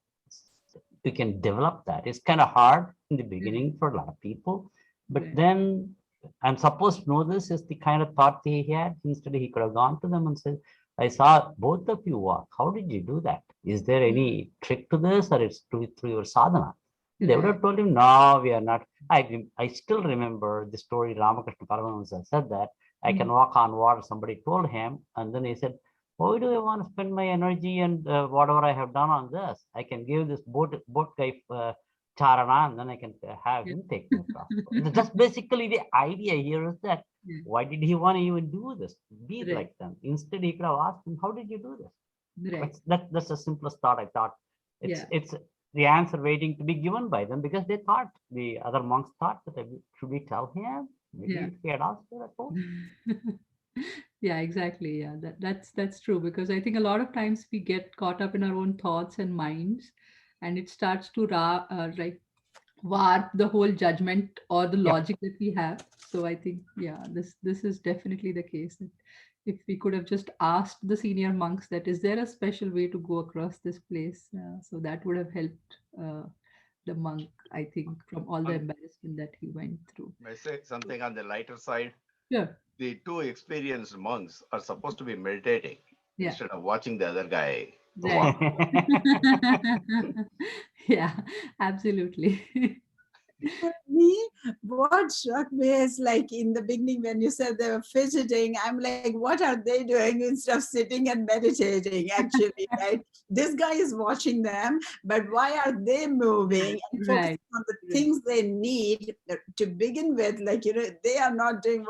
you can develop that. It's kind of hard in the beginning for a lot of people, but then I'm supposed to know this is the kind of thought he had. Instead, he could have gone to them and said, I saw both of you walk. How did you do that? Is there any trick to this, or it's through your sadhana? They would have told him, no, we are not. I still remember the story. Ramakrishna Paramahansa said that I can walk on water. Somebody told him, and then he said, why do I want to spend my energy and whatever I have done on this? I can give this boat guy charana, and then I can have him take me across. Just basically the idea here is that why did he want to even do this? Be like them. Instead, he could have asked him, how did you do this? That's the simplest thought. I thought it's the answer waiting to be given by them, because they thought, the other monks thought, that should we tell him? Maybe if he had asked for that. Yeah, exactly. Yeah, that's true, because I think a lot of times we get caught up in our own thoughts and minds, and it starts to like warp the whole judgment or the logic that we have. So I think, yeah, this is definitely the case. If we could have just asked the senior monks that is there a special way to go across this place, so that would have helped the monk, I think, from all the embarrassment that he went through. May I say something on the lighter side? Sure. The two experienced monks are supposed to be meditating instead of watching the other guy. Right. Yeah, absolutely. For me, what struck me is like in the beginning when you said they were fidgeting, I'm like, what are they doing instead of sitting and meditating? Actually, right? This guy is watching them, but why are they moving and focusing on the things they need to begin with? Like, they are not doing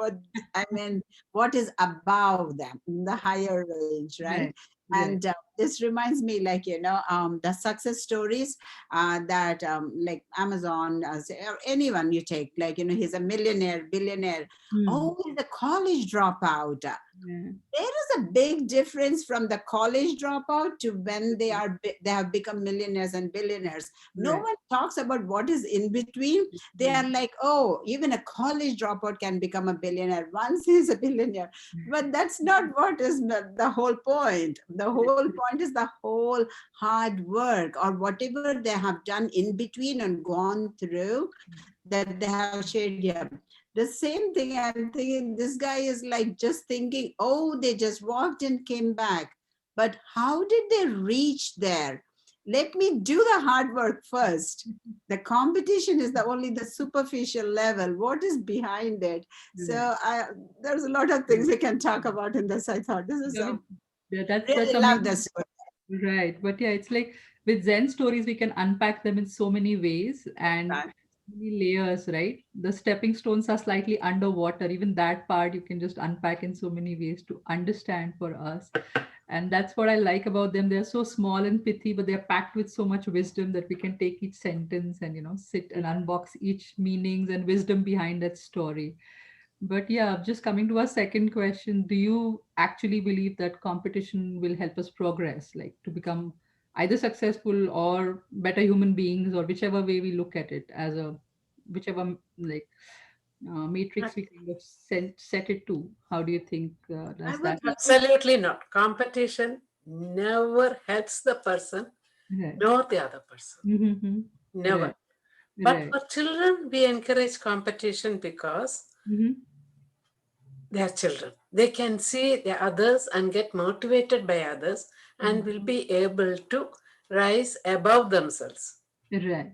what is above them in the higher range, right? And this reminds me, like, the success stories that like Amazon or anyone you take, like, he's a millionaire, billionaire. Oh, he's a college dropout. There is a big difference from the college dropout to when they have become millionaires and billionaires. No one talks about what is in between. They are like, oh, even a college dropout can become a billionaire once he's a billionaire. But that's not what is the whole point. The whole point is the whole hard work or whatever they have done in between and gone through that they have shared here. The same thing, I'm thinking this guy is like just thinking, oh, they just walked and came back. But how did they reach there? Let me do the hard work first. The competition is only the superficial level. What is behind it? So there's a lot of things we can talk about in this. I thought this is really love this story. Right. But yeah, it's like with Zen stories, we can unpack them in so many ways and many layers, right? The stepping stones are slightly underwater. Even that part you can just unpack in so many ways to understand for us. And that's what I like about them. They're so small and pithy, but they're packed with so much wisdom that we can take each sentence and, sit and unbox each meanings and wisdom behind that story. But yeah, just coming to our second question, do you actually believe that competition will help us progress, like to become either successful or better human beings, or whichever way we look at it as whichever like matrix we kind of set it to? How do you think does that? Absolutely not. Competition never helps the person nor the other person. Never. But for children, we encourage competition because they are children. They can see the others and get motivated by others and will be able to rise above themselves. Right.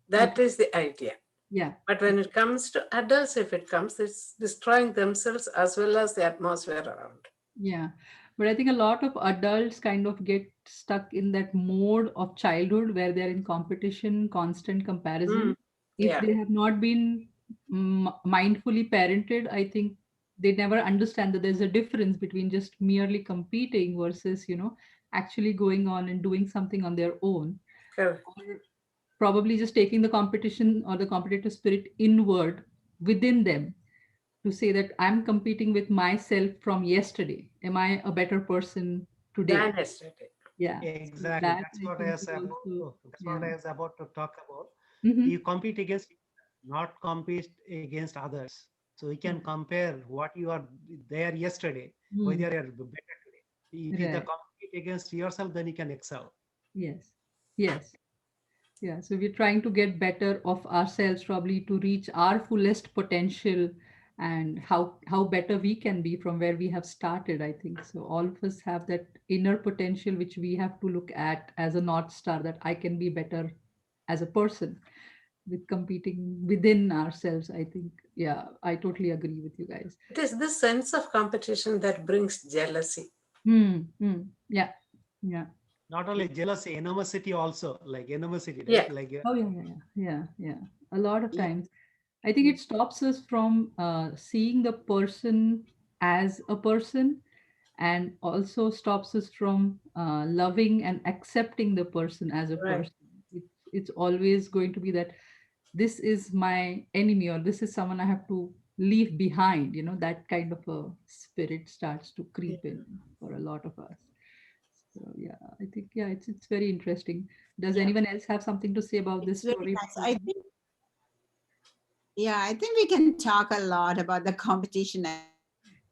That is the idea. Yeah. But when it comes to adults, if it comes, it's destroying themselves as well as the atmosphere around. Yeah. But I think a lot of adults kind of get stuck in that mode of childhood where they're in competition, constant comparison. If they have not been mindfully parented, I think they never understand that there's a difference between just merely competing versus, actually going on and doing something on their own. Correct. Or probably just taking the competition or the competitive spirit inward within them to say that I'm competing with myself from yesterday. Am I a better person today? Than yesterday. Yeah. Exactly. So that's what I was about to talk about. Mm-hmm. You compete against, not compete against others. So you can compare what you are there yesterday, whether you are better today. If you compete against yourself, then you can excel. Yes. Yeah. So we're trying to get better of ourselves, probably to reach our fullest potential and how better we can be from where we have started, I think. So all of us have that inner potential, which we have to look at as a North Star, that I can be better as a person with competing within ourselves, I think. Yeah, I totally agree with you guys. It is this sense of competition that brings jealousy. Yeah. Not only jealousy, animosity also, like animosity, right? Yeah. Like Yeah. A lot of times. I think it stops us from seeing the person as a person, and also stops us from loving and accepting the person as a person. It's always going to be that this is my enemy, or this is someone I have to leave behind. That kind of a spirit starts to creep in for a lot of us. So yeah, I think it's very interesting. Does anyone else have something to say about this It's very story? nice. I think we can talk a lot about the competition.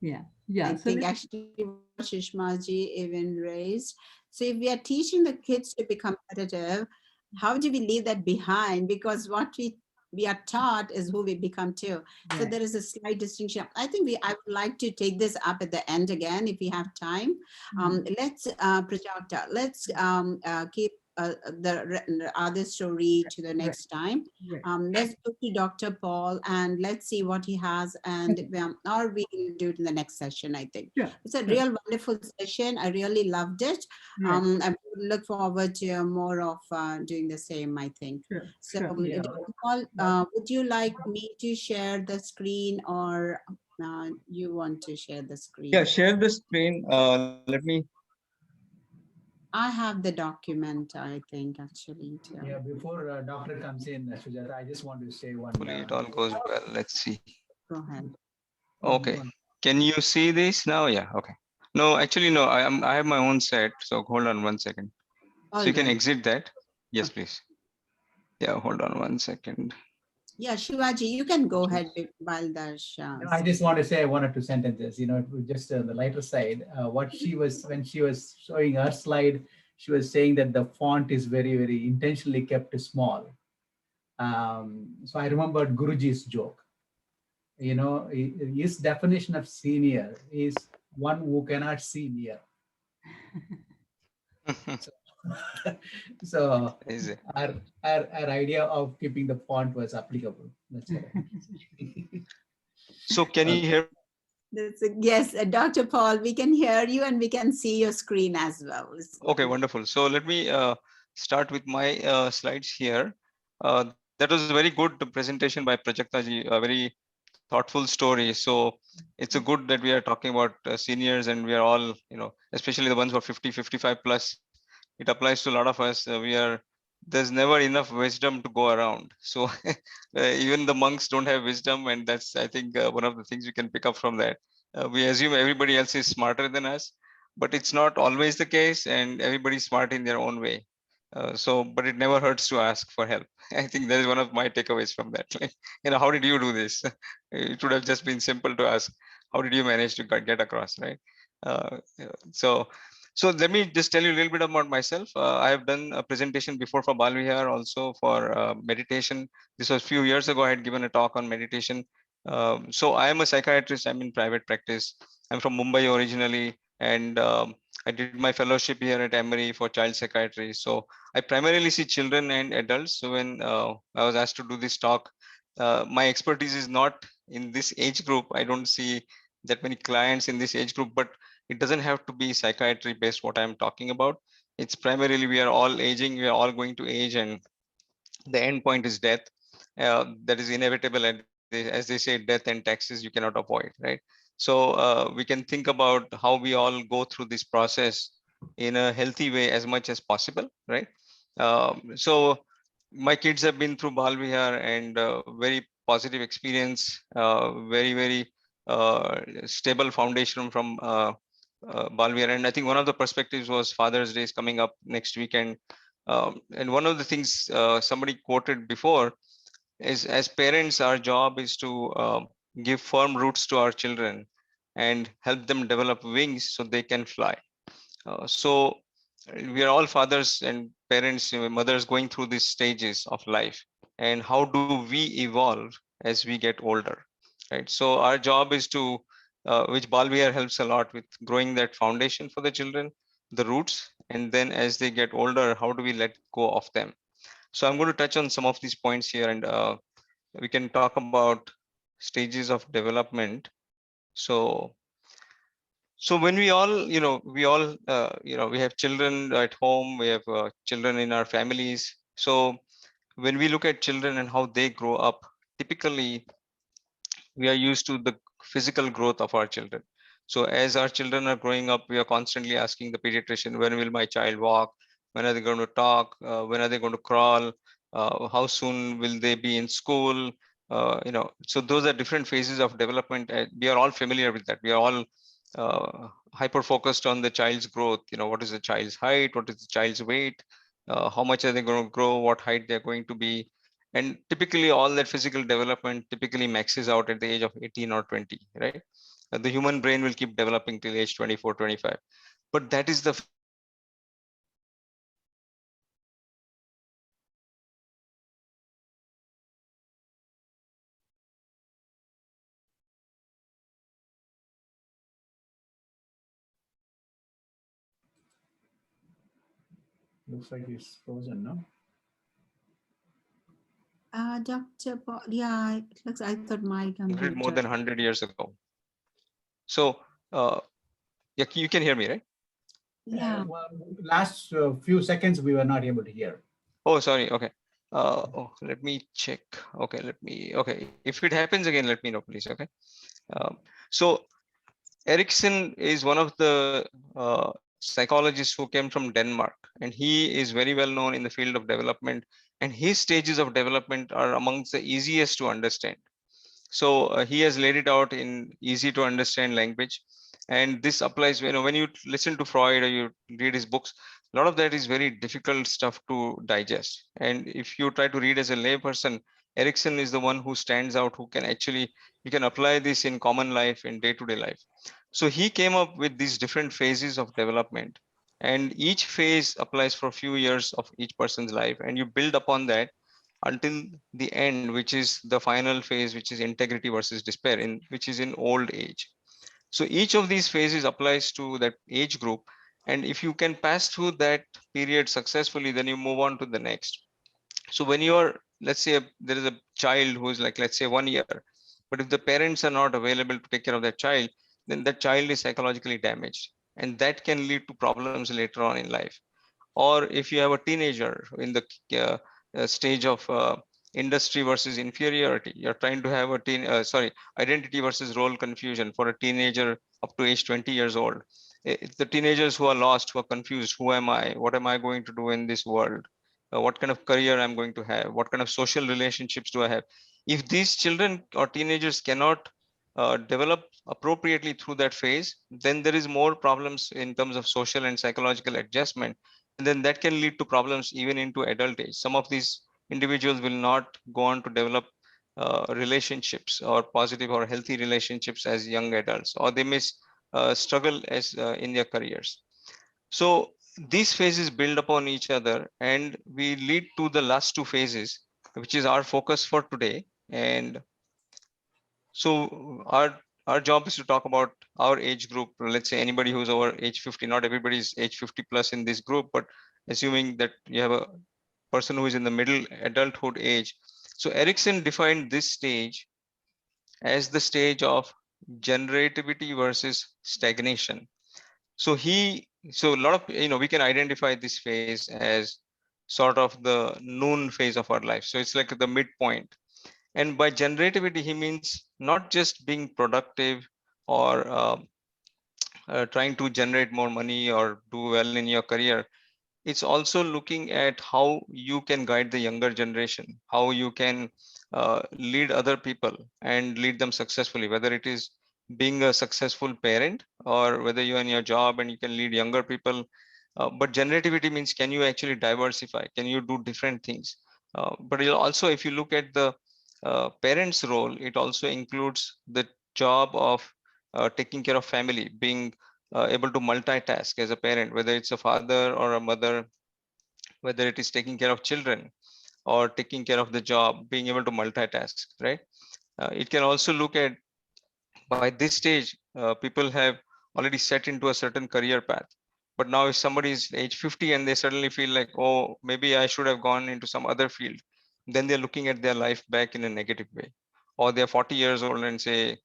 Yeah. I So think actually what Shishmaji even raised. So if we are teaching the kids to be competitive, how do we leave that behind? Because what we are taught is who we become too. So there is a slight distinction. I think I would like to take this up at the end again if we have time. Let's Prajakta, let's keep the other story to the next time. Let's go to Dr. Pol and let's see what he has, and or we will do it in the next session. I think it's a real wonderful session. I really loved it. I would look forward to more of doing the same. I think so. Dr. Pol, would you like me to share the screen, or you want to share the screen? Yeah, share the screen. Let me. I have the document, I think, actually. Too. Yeah, before doctor comes in, Sujata, I just want to say one. Hopefully it all goes well. Let's see. Go ahead. Okay. Can you see this now? Yeah. Okay. No, actually, no. I have my own set. So hold on 1 second. So you can exit that. Yes, please. Yeah. Hold on 1 second. Yeah, Shivaji, you can go ahead while there's. I just want to say one or two sentences. Just on the lighter side, what when she was showing her slide, she was saying that the font is very, very intentionally kept small. So I remembered Guruji's joke. His definition of senior is one who cannot see near. So our idea of keeping the font was applicable. That's what So can you hear? Yes, Dr. Pol, we can hear you and we can see your screen as well. Okay, wonderful. So let me start with my slides here. That was a very good presentation by Prajakta ji, a very thoughtful story. So it's a good that we are talking about seniors, and we are all, especially the ones who are 50, 55 plus. It applies to a lot of us. There's never enough wisdom to go around. So even the monks don't have wisdom, and that's, I think, one of the things we can pick up from that. We assume everybody else is smarter than us, but it's not always the case, and everybody's smart in their own way. But it never hurts to ask for help. I think that is one of my takeaways from that. Like, how did you do this? It would have just been simple to ask, how did you manage to get across, right? So let me just tell you a little bit about myself. I have done a presentation before for Balvihar, also for meditation. This was a few years ago. I had given a talk on meditation. So I am a psychiatrist. I'm in private practice. I'm from Mumbai originally, and I did my fellowship here at Emory for child psychiatry. So I primarily see children and adults. So when I was asked to do this talk, my expertise is not in this age group. I don't see that many clients in this age group, but it doesn't have to be psychiatry based what I'm talking about. It's primarily, we are all aging, we are all going to age, and the end point is death. That is inevitable, and as they say, death and taxes you cannot avoid, right? So we can think about how we all go through this process in a healthy way as much as possible, right? So my kids have been through Balvihar, and very positive experience, very, very stable foundation from Balvihar. And I think one of the perspectives was Father's Day is coming up next weekend. And one of the things somebody quoted before is, as parents, our job is to give firm roots to our children and help them develop wings so they can fly. So we are all fathers and parents, mothers, going through these stages of life. And how do we evolve as we get older, right? So our job is to, which Balvihar helps a lot with, growing that foundation for the children, the roots, and then as they get older, how do we let go of them? So I'm going to touch on some of these points here, and we can talk about stages of development. So when we all, we have children at home, we have children in our families. So when we look at children and how they grow up, typically we are used to the physical growth of our children. So as our children are growing up, we are constantly asking the pediatrician, when will my child walk? When are they going to talk? When are they going to crawl? How soon will they be in school? So those are different phases of development. We are all familiar with that. We are all hyper focused on the child's growth. What is the child's height, what is the child's weight, how much are they going to grow, what height they're going to be. And typically all that physical development typically maxes out at the age of 18 or 20, right? The human brain will keep developing till age 24, 25. But that is the Looks like he's frozen, no? Dr. Paul, yeah, it looks, I thought my computer. more than 100 years ago. So, yeah, you can hear me, right? Yeah. Well, last few seconds we were not able to hear. Oh, sorry. Okay. Let me check. Okay, okay. If it happens again, let me know, please. Okay. So Erickson is one of the psychologists who came from Denmark, and he is very well known in the field of development, and his stages of development are amongst the easiest to understand. So he has laid it out in easy to understand language. And this applies, when you listen to Freud or you read his books, a lot of that is very difficult stuff to digest. And if you try to read as a layperson, Erickson is the one who stands out, who can actually, you can apply this in common life, in day-to-day life. So he came up with these different phases of development, and each phase applies for a few years of each person's life, and you build upon that until the end, which is the final phase, which is integrity versus despair, which is in old age. So each of these phases applies to that age group. And if you can pass through that period successfully, then you move on to the next. So when you're, let's say there is a child who is like, let's say 1 year, but if the parents are not available to take care of that child, then that child is psychologically damaged. And that can lead to problems later on in life. Or if you have a teenager in the stage of industry versus inferiority, you're trying to have a identity versus role confusion for a teenager up to age 20 years old. It's the teenagers who are lost, who are confused. Who am I? What am I going to do in this world? What kind of career I'm going to have? What kind of social relationships do I have? If these children or teenagers cannot develop appropriately through that phase, then there is more problems in terms of social and psychological adjustment. And then that can lead to problems even into adult age. Some of these individuals will not go on to develop relationships or positive or healthy relationships as young adults, or they may struggle as in their careers. So these phases build upon each other, and we lead to the last two phases, which is our focus for today. And so our job is to talk about our age group. Let's say anybody who's over age 50. Not everybody is age 50 plus in this group, but assuming that you have a person who is in the middle adulthood age. So Erickson defined this stage as the stage of generativity versus stagnation. So a lot of, we can identify this phase as sort of the noon phase of our life. So it's like the midpoint. And by generativity, he means not just being productive or trying to generate more money or do well in your career. It's also looking at how you can guide the younger generation, how you can lead other people and lead them successfully, whether it is being a successful parent or whether you're in your job and you can lead younger people. But generativity means, can you actually diversify? Can you do different things? But also, if you look at the parent's role, it also includes the job of taking care of family, being able to multitask as a parent, whether it's a father or a mother, whether it is taking care of children or taking care of the job, being able to multitask, right? It can also look at, by this stage, people have already set into a certain career path. But now if somebody is age 50 and they suddenly feel like, oh, maybe I should have gone into some other field, then they're looking at their life back in a negative way. Or they're 40 years old and say,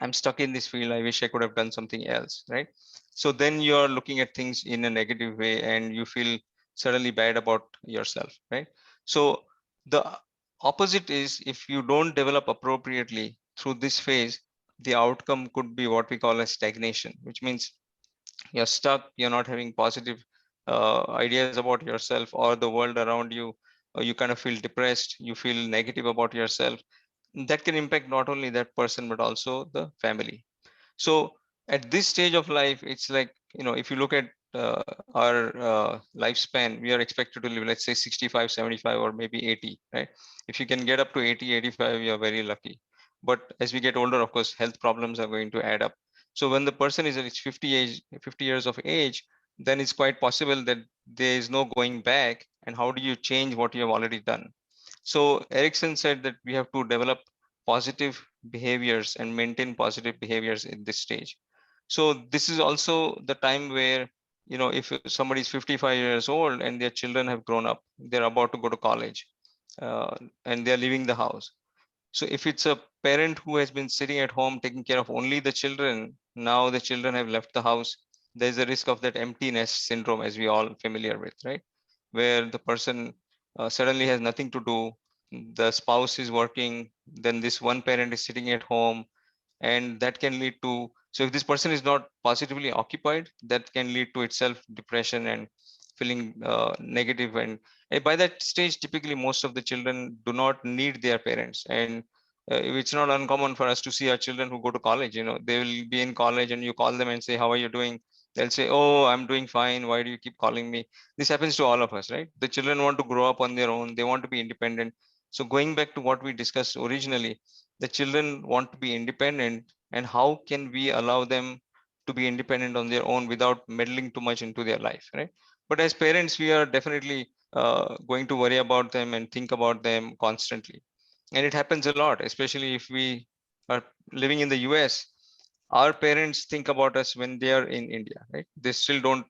I'm stuck in this field. I wish I could have done something else, right? So then you're looking at things in a negative way and you feel suddenly bad about yourself, right? So the opposite is, if you don't develop appropriately through this phase, the outcome could be what we call a stagnation, which means you're stuck, you're not having positive ideas about yourself or the world around you, or you kind of feel depressed, you feel negative about yourself. That can impact not only that person but also the family. So at this stage of life, it's like, if you look at our lifespan, we are expected to live, let's say 65, 75, or maybe 80, right? If you can get up to 80, 85, you're very lucky. But as we get older, of course, health problems are going to add up. So when the person is at 50 years of age, then it's quite possible that there is no going back. And how do you change what you have already done? So Erickson said that we have to develop positive behaviors and maintain positive behaviors in this stage. So this is also the time where, if somebody is 55 years old and their children have grown up, they're about to go to college, and they're leaving the house. So if it's a parent who has been sitting at home taking care of only the children, now the children have left the house, there's a risk of that empty nest syndrome, as we all familiar with, right? Where the person suddenly has nothing to do, the spouse is working, then this one parent is sitting at home, and that can lead to, so if this person is not positively occupied, that can lead to itself depression and feeling negative. And by that stage, typically most of the children do not need their parents. And it's not uncommon for us to see our children who go to college. They will be in college and you call them and say, how are you doing? They'll say, oh, I'm doing fine, why do you keep calling me? This happens to all of us, right? The children want to grow up on their own, they want to be independent. So going back to what we discussed originally, the children want to be independent, and how can we allow them to be independent on their own without meddling too much into their life, right? But as parents, we are definitely going to worry about them and think about them constantly. And it happens a lot, especially if we are living in the US. Our parents think about us when they are in India, right? They still don't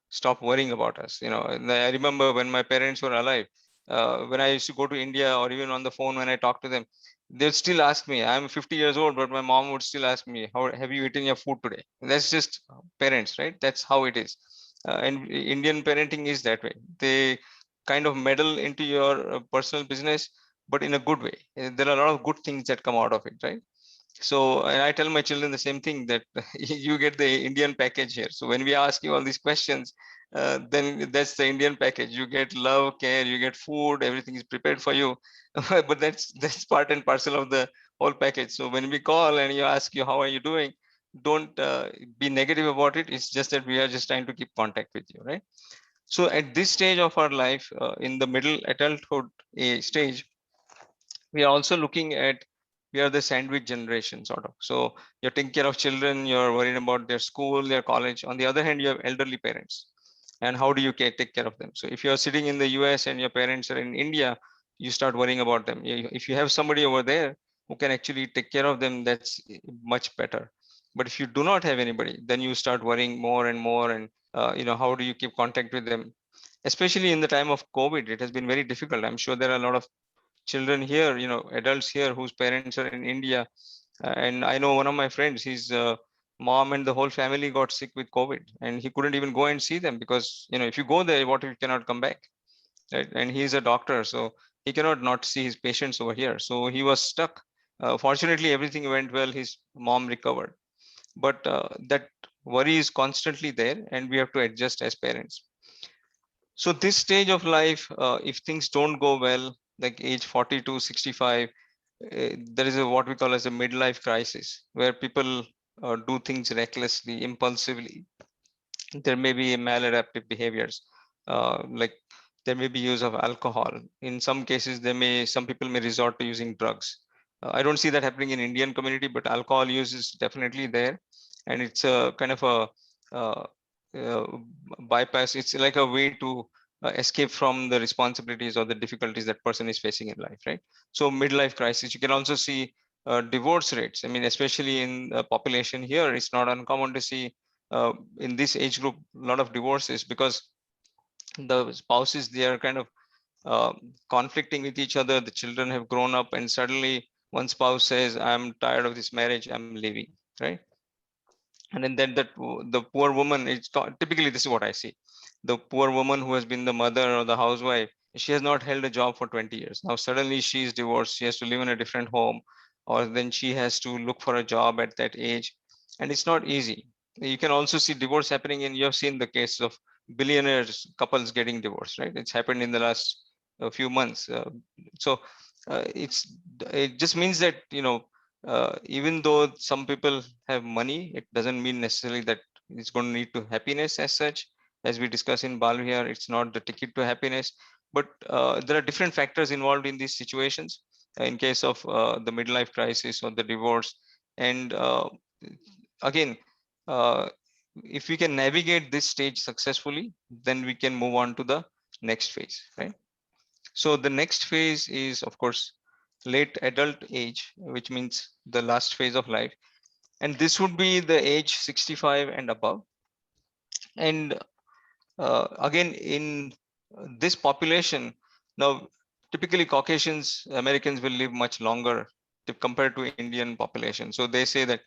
stop worrying about us. And I remember when my parents were alive, when I used to go to India, or even on the phone when I talk to them, they'd still ask me. I'm 50 years old, but my mom would still ask me, how have you eaten your food today? That's just parents, right? That's how it is. And Indian parenting is that way. They kind of meddle into your personal business, but in a good way. There are a lot of good things that come out of it, right? So, and I tell my children the same thing, that you get the Indian package here. So when we ask you all these questions, then that's the Indian package. You get love, care, you get food, everything is prepared for you. But that's part and parcel of the whole package. So when we call and you ask you, how are you doing? Don't be negative about it. It's just that we are just trying to keep contact with you, right? So at this stage of our life, in the middle adulthood stage, we are also looking at, we are the sandwich generation sort of. So you're taking care of children, you're worried about their school, their college. On the other hand, you have elderly parents, and how do you take care of them? So if you're sitting in the US and your parents are in India, you start worrying about them. If you have somebody over there who can actually take care of them, that's much better. But if you do not have anybody, then you start worrying more and more. And how do you keep contact with them? Especially in the time of COVID, it has been very difficult. I'm sure there are a lot of children here, adults here whose parents are in India. And I know one of my friends, his mom and the whole family got sick with COVID, and he couldn't even go and see them because, if you go there, what if you cannot come back, right? And he's a doctor, so he cannot not see his patients over here. So he was stuck. Fortunately, everything went well. His mom recovered, but that worry is constantly there, and we have to adjust as parents. So this stage of life, if things don't go well, like age 40 to 65, there is what we call as a midlife crisis, where people do things recklessly, impulsively. There may be maladaptive behaviors, like there may be use of alcohol. In some cases, some people may resort to using drugs. I don't see that happening in Indian community, but alcohol use is definitely there, and it's a kind of a uh, uh, bypass. It's like a way to escape from the responsibilities or the difficulties that person is facing in life, right? So midlife crisis. You can also see divorce rates. I mean, especially in the population here, it's not uncommon to see in this age group a lot of divorces, because the spouses, they are kind of conflicting with each other. The children have grown up, and suddenly one spouse says, I'm tired of this marriage, I'm leaving, right? And then the poor woman, typically this is what I see. The poor woman who has been the mother or the housewife, she has not held a job for 20 years. Now suddenly she is divorced, she has to live in a different home, or then she has to look for a job at that age, and it's not easy. You can also see divorce happening in, you have seen the case of billionaires couples getting divorced, right? It's happened in the last few months. So it just means that even though some people have money, it doesn't mean necessarily that it's going to lead to happiness as such. As we discuss in Bal here, it's not the ticket to happiness, but there are different factors involved in these situations. In case of the midlife crisis or the divorce, and again, uh, if we can navigate this stage successfully, then we can move on to the next phase, right? So the next phase is, of course, late adult age, which means the last phase of life. And this would be the age 65 and above. And again, in this population, now typically Caucasians, Americans will live much longer compared to Indian population. So they say that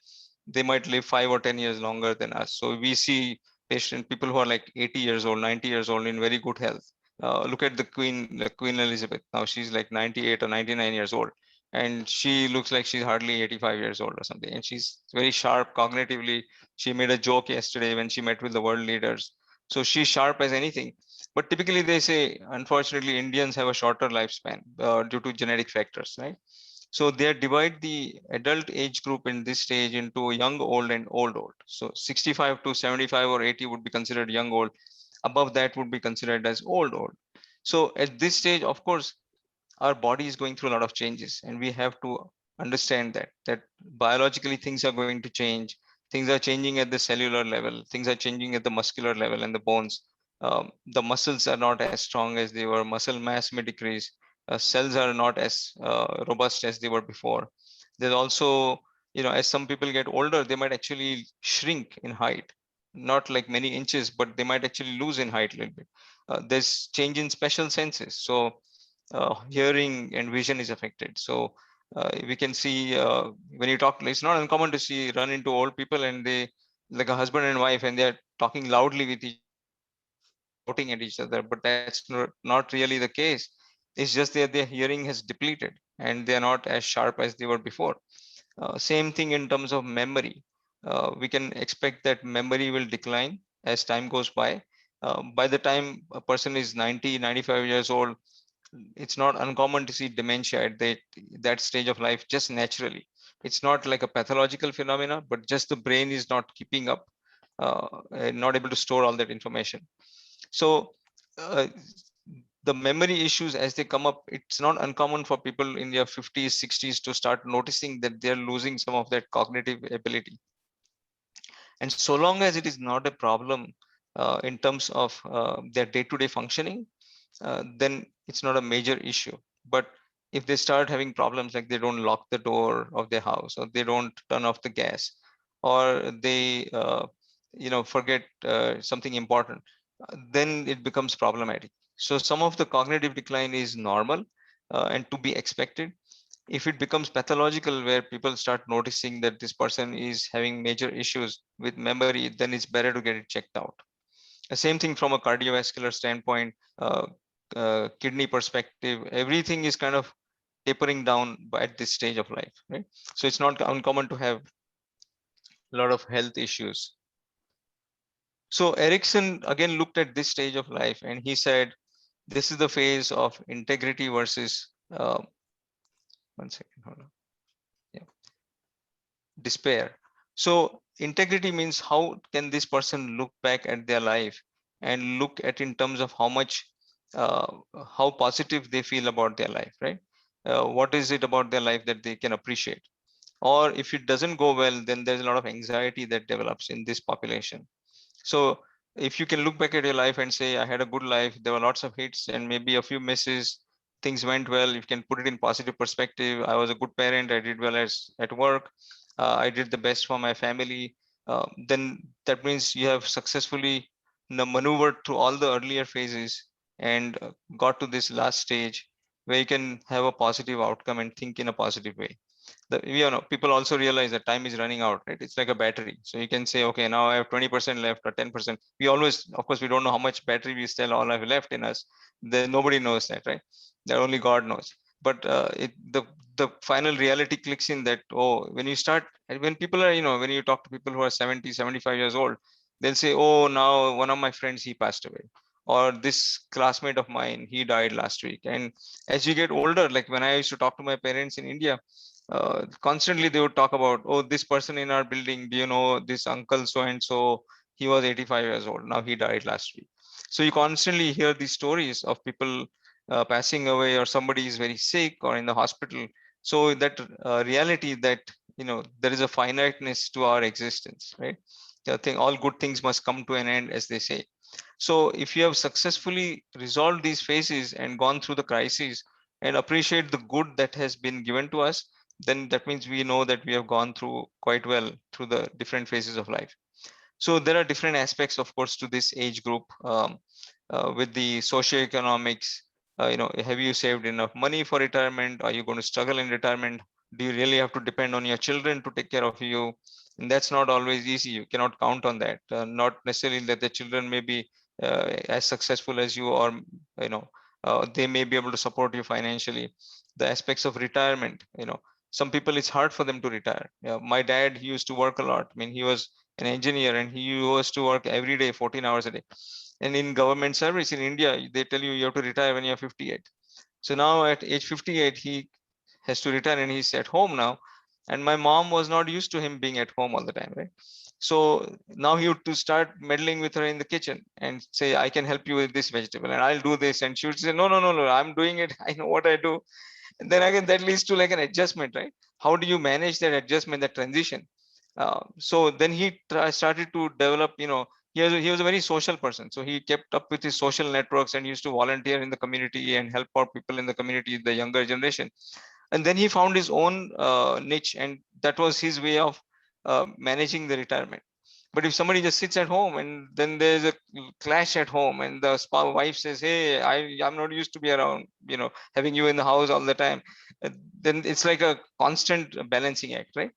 they might live 5 or 10 years longer than us. So we see people who are like 80 years old, 90 years old in very good health. Look at the Queen Elizabeth. Now she's like 98 or 99 years old, and she looks like she's hardly 85 years old or something. And she's very sharp cognitively. She made a joke yesterday when she met with the world leaders. So she's sharp as anything. But typically they say, unfortunately, Indians have a shorter lifespan due to genetic factors, right? So they divide the adult age group in this stage into young, old, and old, old. So 65 to 75 or 80 would be considered young, old. Above that would be considered as old, old. So at this stage, of course, our body is going through a lot of changes, and we have to understand that biologically things are going to change. Things are changing at the cellular level, things are changing at the muscular level and the bones. The muscles are not as strong as they were, muscle mass may decrease, cells are not as robust as they were before. There's also, as some people get older, they might actually shrink in height, not like many inches, but they might actually lose in height a little bit. There's change in special senses. So hearing and vision is affected. So we can see when you talk, it's not uncommon to see run into old people and they like a husband and wife and they're talking loudly with each shouting at each other, but that's not really the case. It's just that their hearing has depleted and they're not as sharp as they were before. Same thing in terms of memory. We can expect that memory will decline as time goes by. By the time a person is 90, 95 years old, it's not uncommon to see dementia at that stage of life just naturally. It's not like a pathological phenomena, but just the brain is not keeping up, and not able to store all that information. So uh, the memory issues as they come up, it's not uncommon for people in their 50s, 60s to start noticing that they're losing some of that cognitive ability. And so long as it is not a problem in terms of their day-to-day functioning, then it's not a major issue. But if they start having problems like they don't lock the door of their house, or they don't turn off the gas, or they forget something important, then it becomes problematic. So some of the cognitive decline is normal and to be expected. If it becomes pathological where people start noticing that this person is having major issues with memory, then it's better to get it checked out. The same thing from a cardiovascular standpoint, kidney perspective, everything is kind of tapering down at this stage of life, right? So it's not uncommon to have a lot of health issues. So Erickson again looked at this stage of life and he said, this is the phase of integrity versus, one second, hold on. Yeah. Despair. So integrity means how can this person look back at their life and look at in terms of how much, how positive they feel about their life, right? What is it about their life that they can appreciate? Or if it doesn't go well, then there's a lot of anxiety that develops in this population. So if you can look back at your life and say, I had a good life, there were lots of hits and maybe a few misses, things went well, you can put it in positive perspective. I was a good parent, I did well at work, I did the best for my family. Then that means you have successfully maneuvered through all the earlier phases and got to this last stage where you can have a positive outcome and think in a positive way. People also realize that time is running out, right? It's like a battery. So you can say, okay, now I have 20% left or 10%. We always, of course, we don't know how much battery we still all have left in us. Nobody knows that, right? That only God knows. But the final reality clicks in that, oh, when you start, when people are, when you talk to people who are 70, 75 years old, they'll say, oh, now one of my friends, he passed away. Or this classmate of mine, he died last week. And as you get older, like when I used to talk to my parents in India, constantly they would talk about, oh, this person in our building, do you know this uncle so and so, he was 85 years old, now he died last week. So you constantly hear these stories of people passing away, or somebody is very sick or in the hospital. So that reality that, you know, there is a finiteness to our existence, right? I think all good things must come to an end, as they say. So if you have successfully resolved these phases and gone through the crises and appreciate the good that has been given to us, then that means we know that we have gone through quite well through the different phases of life. So there are different aspects, of course, to this age group, with the socioeconomics. You know, have you saved enough money for retirement? Are you going to struggle in retirement? Do you really have to depend on your children to take care of you? And that's not always easy. You cannot count on that. Not necessarily that the children may be as successful as you, or you know, they may be able to support you financially. The aspects of retirement, you know, some people it's hard for them to retire. My dad, he used to work a lot. I mean, he was an engineer and he used to work every day 14 hours a day. And in government service in India, they tell you you have to retire when you're 58. So now at age 58, he has to retire and he's at home now. And my mom was not used to him being at home all the time, right? So now he would to start meddling with her in the kitchen and say, I can help you with this vegetable and I'll do this. And she would say, no, no, no, no, I'm doing it. I know what I do. And then again, that leads to like an adjustment, right? How do you manage that adjustment, that transition? So then he started to develop, you know, he was a very social person. So he kept up with his social networks and used to volunteer in the community and help out people in the community, the younger generation. And then he found his own niche, and that was his way of managing the retirement. But if somebody just sits at home and then there's a clash at home and the wife says, hey, I'm not used to be around, you know, having you in the house all the time, then it's like a constant balancing act, right?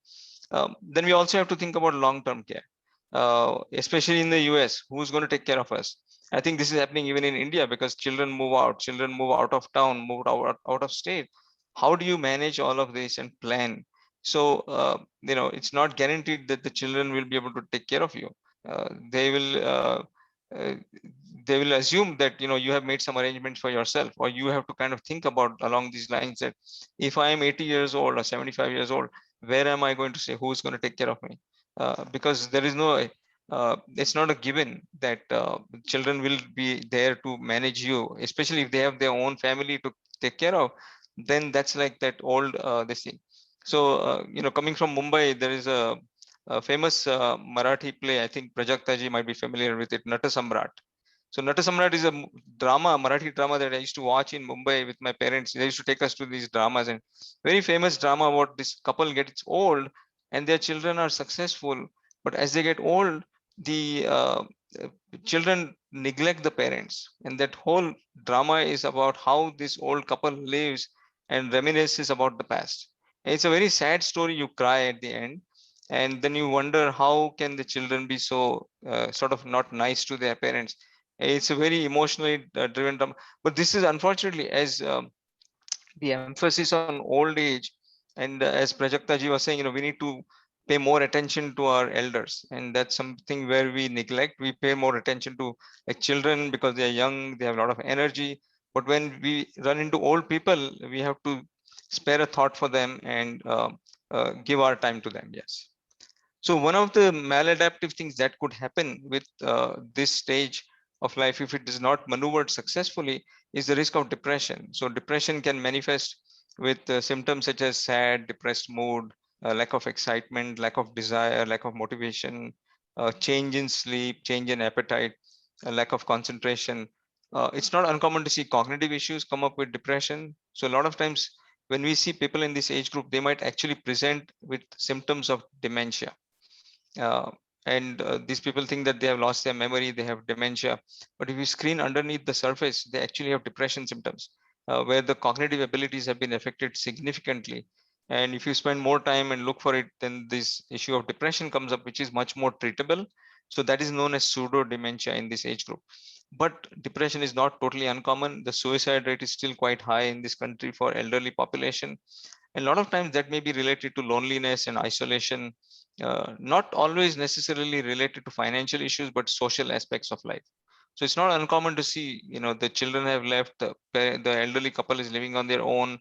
Then we also have to think about long-term care, especially in the US. Who's going to take care of us? I think this is happening even in India, because children move out of town, out of state. How do you manage all of this and plan? So, you know, it's not guaranteed that the children will be able to take care of you. They will uh, they will assume that, you know, you have made some arrangements for yourself, or you have to kind of think about along these lines that if I am 80 years old or 75 years old, where am I going to stay? Who's going to take care of me? Because there is no, it's not a given that children will be there to manage you, especially if they have their own family to take care of. Then that's like that old this thing. So you know, coming from Mumbai, there is a famous Marathi play. I think Prajakta ji might be familiar with it, Natasamrat. So Natasamrat is a drama, Marathi drama that I used to watch in Mumbai with my parents. They used to take us to these dramas, and very famous drama about this couple gets old and their children are successful, but as they get old, the children neglect the parents, and that whole drama is about how this old couple lives and reminisces about the past. And it's a very sad story. You cry at the end, and then you wonder how can the children be so sort of not nice to their parents. It's a very emotionally driven drama, but this is unfortunately, as the emphasis on old age, and as Prajakta ji was saying, you know, we need to pay more attention to our elders, and that's something where we neglect. We pay more attention to like children because they are young, they have a lot of energy, but when we run into old people, we have to spare a thought for them and give our time to them. Yes. So one of the maladaptive things that could happen with this stage of life, if it is not maneuvered successfully, is the risk of depression. So depression can manifest with symptoms such as sad, depressed mood, lack of excitement, lack of desire, lack of motivation, change in sleep, change in appetite, lack of concentration. It's not uncommon to see cognitive issues come up with depression. So a lot of times when we see people in this age group, they might actually present with symptoms of dementia. uh, and these people think that they have lost their memory, they have dementia, but if you screen underneath the surface, they actually have depression symptoms, where the cognitive abilities have been affected significantly. And if you spend more time and look for it, then this issue of depression comes up, which is much more treatable. So that is known as pseudo dementia in this age group. But depression is not totally uncommon. The suicide rate is still quite high in this country for elderly population. And a lot of times that may be related to loneliness and isolation, not always necessarily related to financial issues, but social aspects of life. So it's not uncommon to see, you know, the children have left, the elderly couple is living on their own.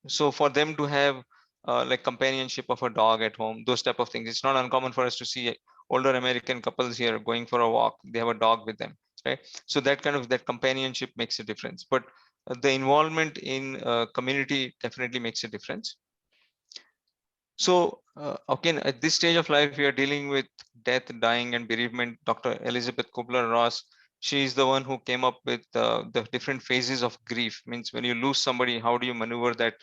So for them to have like companionship of a dog at home, those type of things. It's not uncommon for us to see older American couples here going for a walk. They have a dog with them, right? So that kind of that companionship makes a difference. But the involvement in community definitely makes a difference. So again, at this stage of life, we are dealing with death, dying, and bereavement. Dr. Elizabeth Kubler-Ross, she is the one who came up with the different phases of grief. Means when you lose somebody, how do you maneuver that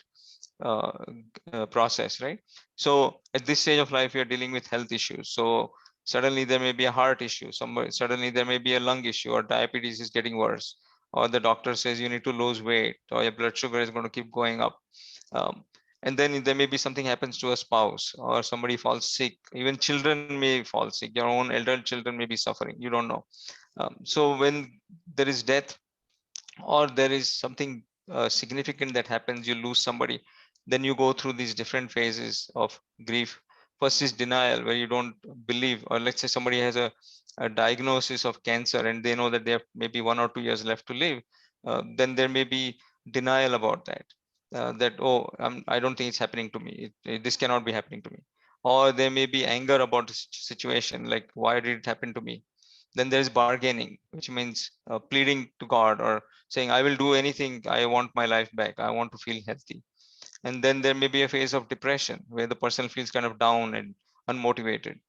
process, right? So at this stage of life, we are dealing with health issues. So suddenly there may be a heart issue. Suddenly there may be a lung issue, or diabetes is getting worse, or the doctor says you need to lose weight, or your blood sugar is going to keep going up. And then there may be something happens to a spouse, or somebody falls sick. Even children may fall sick. Your own adult children may be suffering. You don't know. So when there is death, or there is something significant that happens, you lose somebody, then you go through these different phases of grief. First is denial, where you don't believe, or let's say somebody has a diagnosis of cancer and they know that they have maybe 1 or 2 years left to live. Then there may be denial about that, that, oh, I don't think it's happening to me. This cannot be happening to me. Or there may be anger about the situation, like, why did it happen to me? Then there's bargaining, which means pleading to God, or saying, I will do anything. I want my life back. I want to feel healthy. And then there may be a phase of depression, where the person feels kind of down and unmotivated.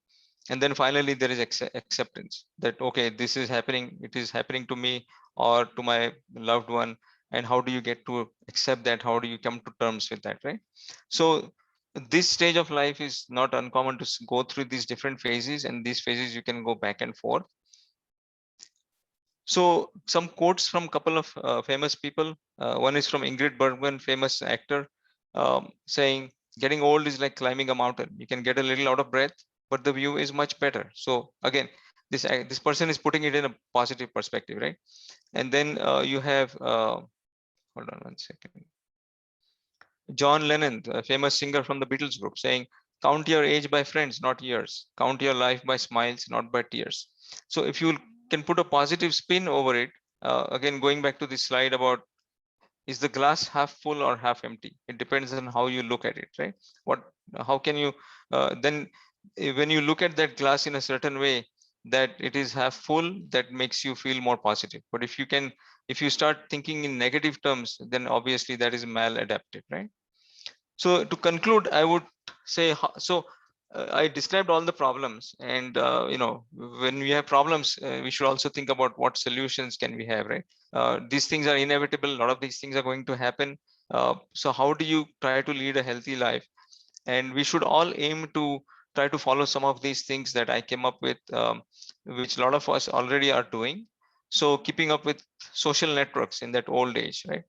And then finally there is acceptance, that okay, this is happening, it is happening to me or to my loved one. And how do you get to accept that? How do you come to terms with that, right? So this stage of life is not uncommon to go through these different phases, and these phases you can go back and forth. So some quotes from a couple of famous people. One is from Ingrid Bergman, famous actor, saying, getting old is like climbing a mountain. You can get a little out of breath, but the view is much better. So again, this person is putting it in a positive perspective, right? And then you have, hold on one second. John Lennon, a famous singer from the Beatles group, saying, count your age by friends, not years. Count your life by smiles, not by tears. So if you can put a positive spin over it, again, going back to this slide about, is the glass half full or half empty? It depends on how you look at it, right? How can you, then when you look at that glass in a certain way, that it is half full, that makes you feel more positive. But if you start thinking in negative terms, then obviously that is maladaptive, right? So to conclude, I would say, I described all the problems, and when we have problems, we should also think about what solutions can we have, right? These things are inevitable. A lot of these things are going to happen. So how do you try to lead a healthy life? And we should all aim to try to follow some of these things that I came up with, which a lot of us already are doing. So keeping up with social networks in that old age, right?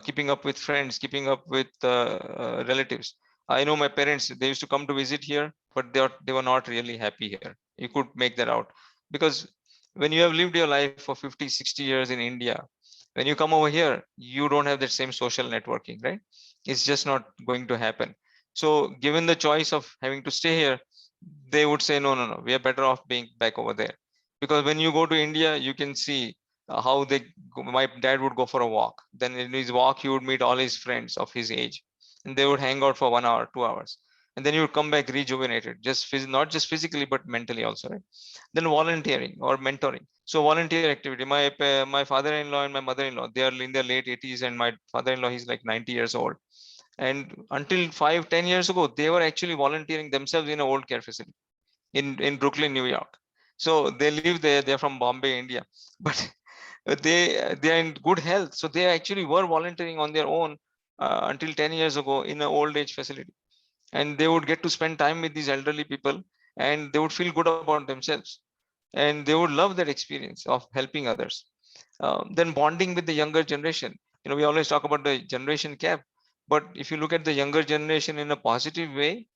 Keeping up with friends, keeping up with relatives. I know my parents, they used to come to visit here, but they were not really happy here. You could make that out, because when you have lived your life for 50, 60 years in India, when you come over here, you don't have that same social networking, right? It's just not going to happen. So given the choice of having to stay here, they would say, no, we are better off being back over there. Because when you go to India, you can see how my dad would go for a walk. Then in his walk, he would meet all his friends of his age, and they would hang out for 1 hour, 2 hours. And then you would come back rejuvenated, not just physically, but mentally also, right? Then volunteering or mentoring. So volunteer activity. My father-in-law and my mother-in-law, they are in their late 80s, and my father-in-law, he's like 90 years old. And until 5-10 years ago, they were actually volunteering themselves in an old care facility in Brooklyn, New York. So they live there. They're from Bombay, India, but they are in good health. So they actually were volunteering on their own until 10 years ago in an old age facility. And they would get to spend time with these elderly people, and they would feel good about themselves, and they would love that experience of helping others. Then bonding with the younger generation. We always talk about the generation gap, but if you look at the younger generation in a positive way,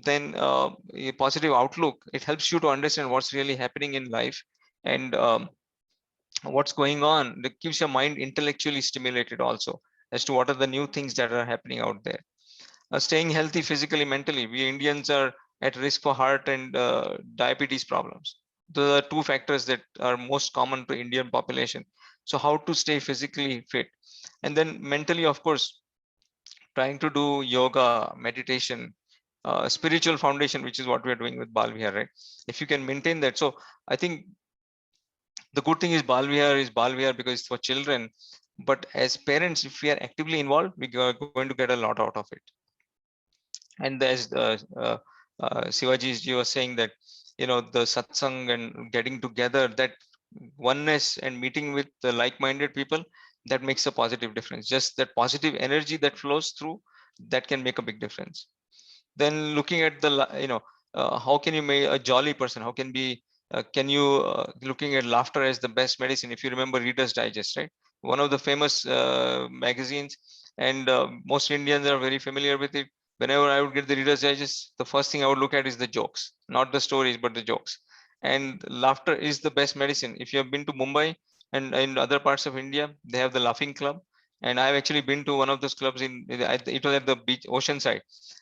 then a positive outlook, it helps you to understand what's really happening in life, and what's going on. It keeps your mind intellectually stimulated also, as to what are the new things that are happening out there. Staying healthy physically, mentally. We Indians are at risk for heart and diabetes problems. Those are two factors that are most common to Indian population. So how to stay physically fit? And then mentally, of course, trying to do yoga, meditation, spiritual foundation, which is what we are doing with Bal Vihar, right? If you can maintain that. So I think the good thing is Bal Vihar because it's for children. But as parents, if we are actively involved, we are going to get a lot out of it. And as Sivaji ji was saying that, the satsang and getting together, that oneness and meeting with the like-minded people, that makes a positive difference. Just that positive energy that flows through, that can make a big difference. Then looking at the, how can you make a jolly person? How can you looking at laughter as the best medicine? If you remember Reader's Digest, right? One of the famous magazines, and most Indians are very familiar with it. Whenever I would get the Reader's Digest, the first thing I would look at is the jokes, not the stories, but the jokes. And laughter is the best medicine. If you have been to Mumbai and in other parts of India, they have the Laughing Club. And I've actually been to one of those clubs it was at the beach, ocean side,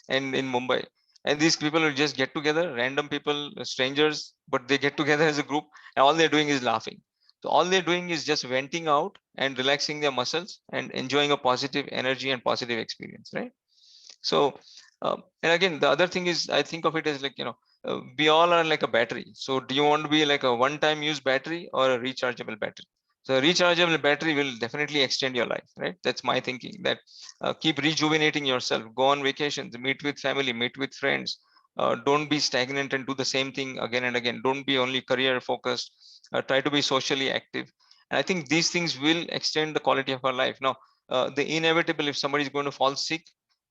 and in Mumbai. And these people will just get together, random people, strangers, but they get together as a group, and all they're doing is laughing. So all they're doing is just venting out and relaxing their muscles and enjoying a positive energy and positive experience, right? So, and again, the other thing is, I think of it as like, we all are like a battery. So do you want to be like a one-time use battery or a rechargeable battery? So a rechargeable battery will definitely extend your life, right? That's my thinking, that keep rejuvenating yourself, go on vacations, meet with family, meet with friends. Don't be stagnant and do the same thing again and again. Don't be only career focused. Try to be socially active. And I think these things will extend the quality of our life. Now, the inevitable, if somebody is going to fall sick,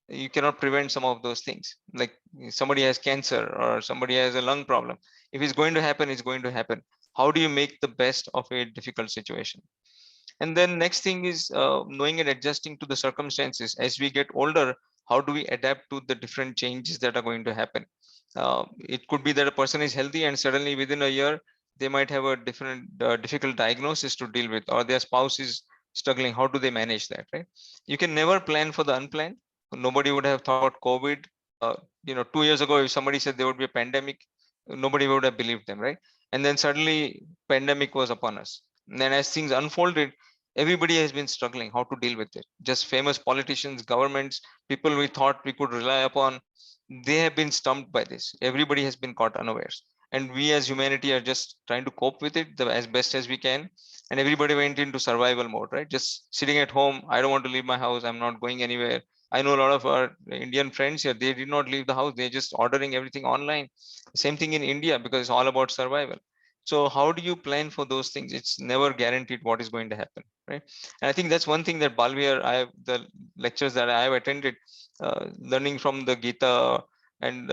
you cannot prevent some of those things. Like somebody has cancer or somebody has a lung problem. If it's going to happen, it's going to happen. How do you make the best of a difficult situation? And then next thing is knowing and adjusting to the circumstances. As we get older, how do we adapt to the different changes that are going to happen? It could be that a person is healthy and suddenly within a year, they might have a different difficult diagnosis to deal with, or their spouse is struggling. How do they manage that, right? You can never plan for the unplanned. Nobody would have thought COVID, 2 years ago, if somebody said there would be a pandemic, nobody would have believed them, right? And then suddenly pandemic was upon us. And then as things unfolded, everybody has been struggling how to deal with it. Just famous politicians, governments, people we thought we could rely upon, they have been stumped by this. Everybody has been caught unawares. And we as humanity are just trying to cope with it as best as we can. And everybody went into survival mode, right? Just sitting at home. I don't want to leave my house. I'm not going anywhere. I know a lot of our Indian friends here, they did not leave the house. They're just ordering everything online. Same thing in India, because it's all about survival. So how do you plan for those things? It's never guaranteed what is going to happen, right? And I think that's one thing that Balvir, the lectures that I have attended, learning from the Gita and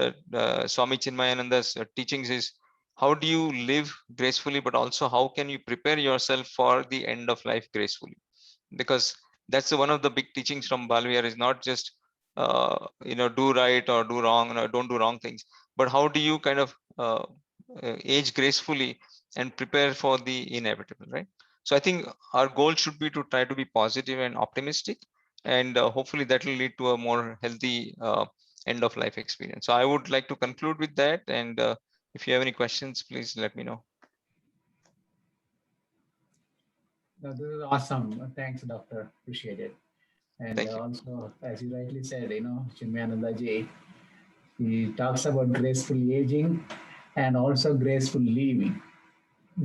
Swami Chinmayananda's teachings is, how do you live gracefully, but also how can you prepare yourself for the end of life gracefully? Because that's one of the big teachings from Balvir, is not just do right or do wrong, don't do wrong things, but how do you kind of age gracefully and prepare for the inevitable, right? So I think our goal should be to try to be positive and optimistic, and hopefully that will lead to a more healthy end of life experience. So I would like to conclude with that, and if you have any questions, please let me know. No, this is awesome. Thanks, Doctor. Appreciate it. And also, as you rightly said, Chinmayananda ji, he talks about graceful aging and also graceful living.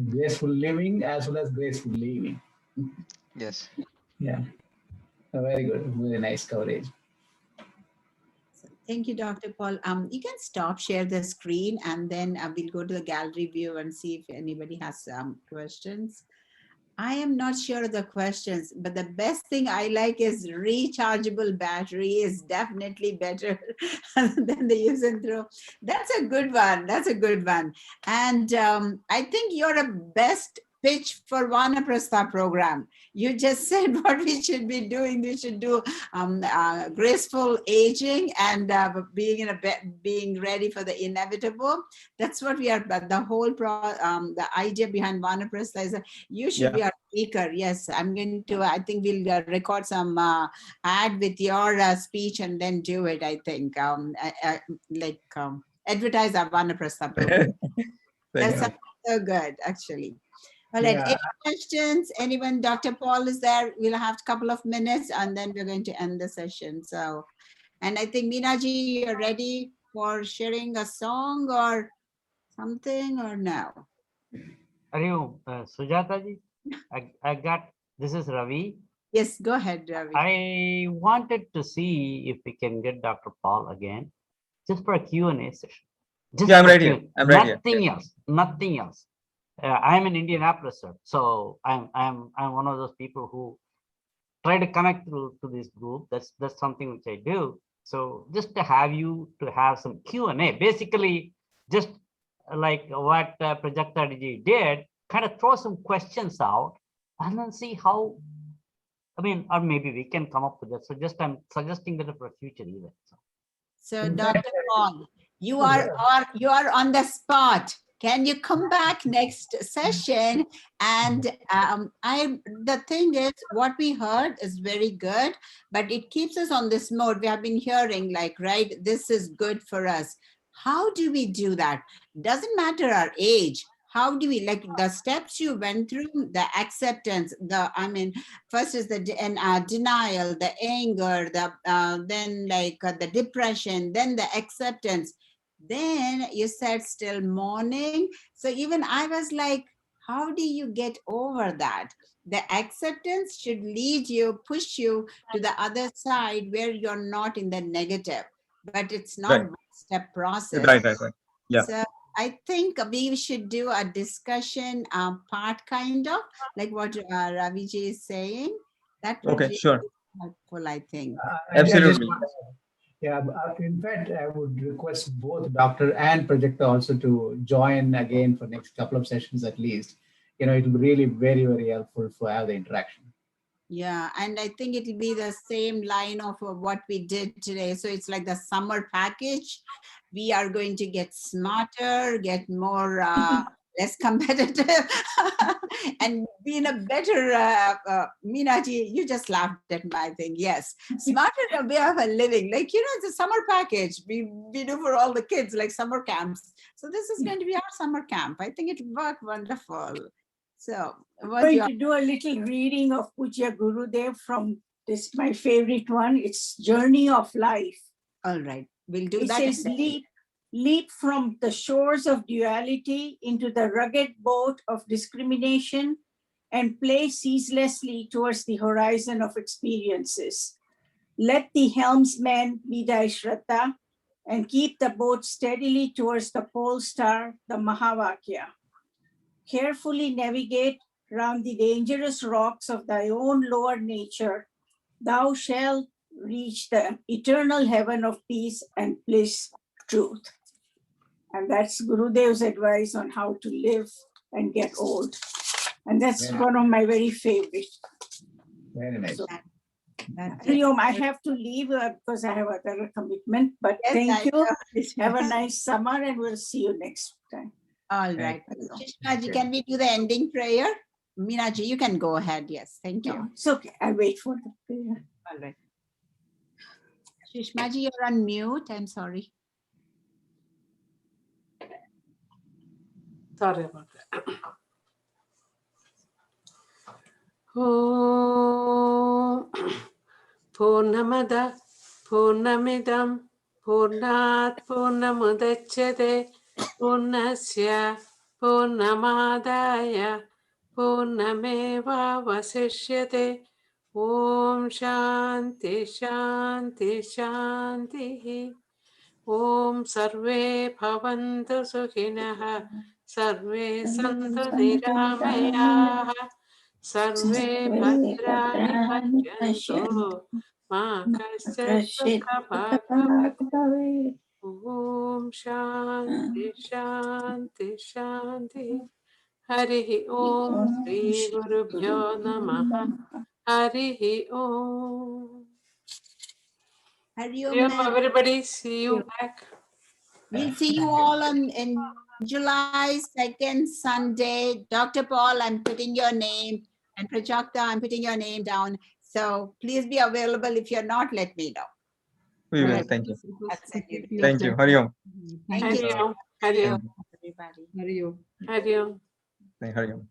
Graceful living as well as graceful living. Yes. Yeah. Very good. Very nice coverage. Thank you, Dr. Pol. You can stop, share the screen, and then we'll go to the gallery view and see if anybody has questions. I am not sure of the questions, but the best thing I like is rechargeable battery is definitely better than the use and throw. That's a good one. That's a good one. And I think you're a best pitch for Vanaprastha program. You just said what we should be doing. We should do graceful aging and being ready for the inevitable. That's what we are. But the whole the idea behind Vanaprastha is you should be our speaker. Yes, I'm going to. I think we'll record some ad with your speech and then do it. I think advertise our Vanaprastha program. That's so good, actually. All right. Yeah. Any questions? Anyone? Dr. Paul is there. We'll have a couple of minutes and then we're going to end the session. So, and I think Meenaji, you're ready for sharing a song or something or no? Are you, Sujata ji? I got, this is Ravi. Yes, go ahead, Ravi. I wanted to see if we can get Dr. Paul again, just for a Q&A session. Just Yeah, I'm for right here. I'm right here. Nothing else. Nothing else. I'm in Indianapolis, sir. So I'm one of those people who try to connect to this group. That's something which I do. So just to have you to have some Q&A, basically just like what Prajakta ji did, kind of throw some questions out and then see how, I mean, or maybe we can come up with that. So just I'm suggesting that for a future event. So Dr. Paul, you are on the spot. Can you come back next session? And the thing is, what we heard is very good, but it keeps us on this mode. We have been hearing like, right, this is good for us. How do we do that? Doesn't matter our age. How do we, like the steps you went through, the acceptance, first is the denial, the anger, then like the depression, then the acceptance. Then you said still mourning. So even I was like, how do you get over that? The acceptance should lead you, push you to the other side where you're not in the negative, but it's not a step process. Right. Yeah. So I think we should do a discussion part, kind of like what Raviji is saying. That would Okay, really sure. be helpful, I think. Absolutely. Yeah, in fact, I would request both Doctor and Prajakta also to join again for next couple of sessions at least. It will be really very, very helpful to have the interaction. Yeah, and I think it'll be the same line of what we did today. So it's like the summer package. We are going to get smarter, get more less competitive, and be in a better. Meenaji, you just laughed at my thing. Yes, smarter way of a living. Like it's a summer package we do for all the kids, like summer camps. So this is going to be our summer camp. I think it'll work wonderful. So I'm going to do a little reading of Pujya Gurudev from this, my favorite one. It's Journey of Life. All right, we'll do it that. It says, leap from the shores of duality into the rugged boat of discrimination and play ceaselessly towards the horizon of experiences. Let the helmsman be thy Shraddha and keep the boat steadily towards the pole star, the Mahavakya. Carefully navigate round the dangerous rocks of thy own lower nature. Thou shalt reach the eternal heaven of peace and bliss, truth. And that's Gurudev's advice on how to live and get old. And that's one of my very favorite. Very nice. So, I have to leave because I have other commitment, but yes, thank you. Have a nice summer and we'll see you next time. All right. Shishmaji, can we do the ending prayer? Meenaji, you can go ahead. Yes, thank you. No, it's okay. I'll wait for the prayer. All right. Shishmaji, you're on mute. I'm sorry. Sorry about that. Oh, Purnamada, Purnamidam, Purnat, Purnamudachyate, Purnasya, Purnamadaya, Purnameva Vasishyate. Om Shanti Shanti Shanti. Om Sarve Bhavantu Sukhinah, Sarve Santu Niramaya, Sarve Bhadrani Pashyantu, Ma Kasyat Dukha Bhagavate. Om Shanti Shanti Shanti. Harihi Om Shri Gurubhyo Namaha. Harihi Om. Hari Om, everybody. See you back. We'll see you all in July 2nd, Sunday. Dr. Paul, I'm putting your name, and Prajakta, I'm putting your name down. So please be available. If you're not, let me know. We will. Thank you. Absolutely. Thank you. Hari Om. Thank you. Hari Om. Everybody. Hari Om. Hari Om. Hari Om.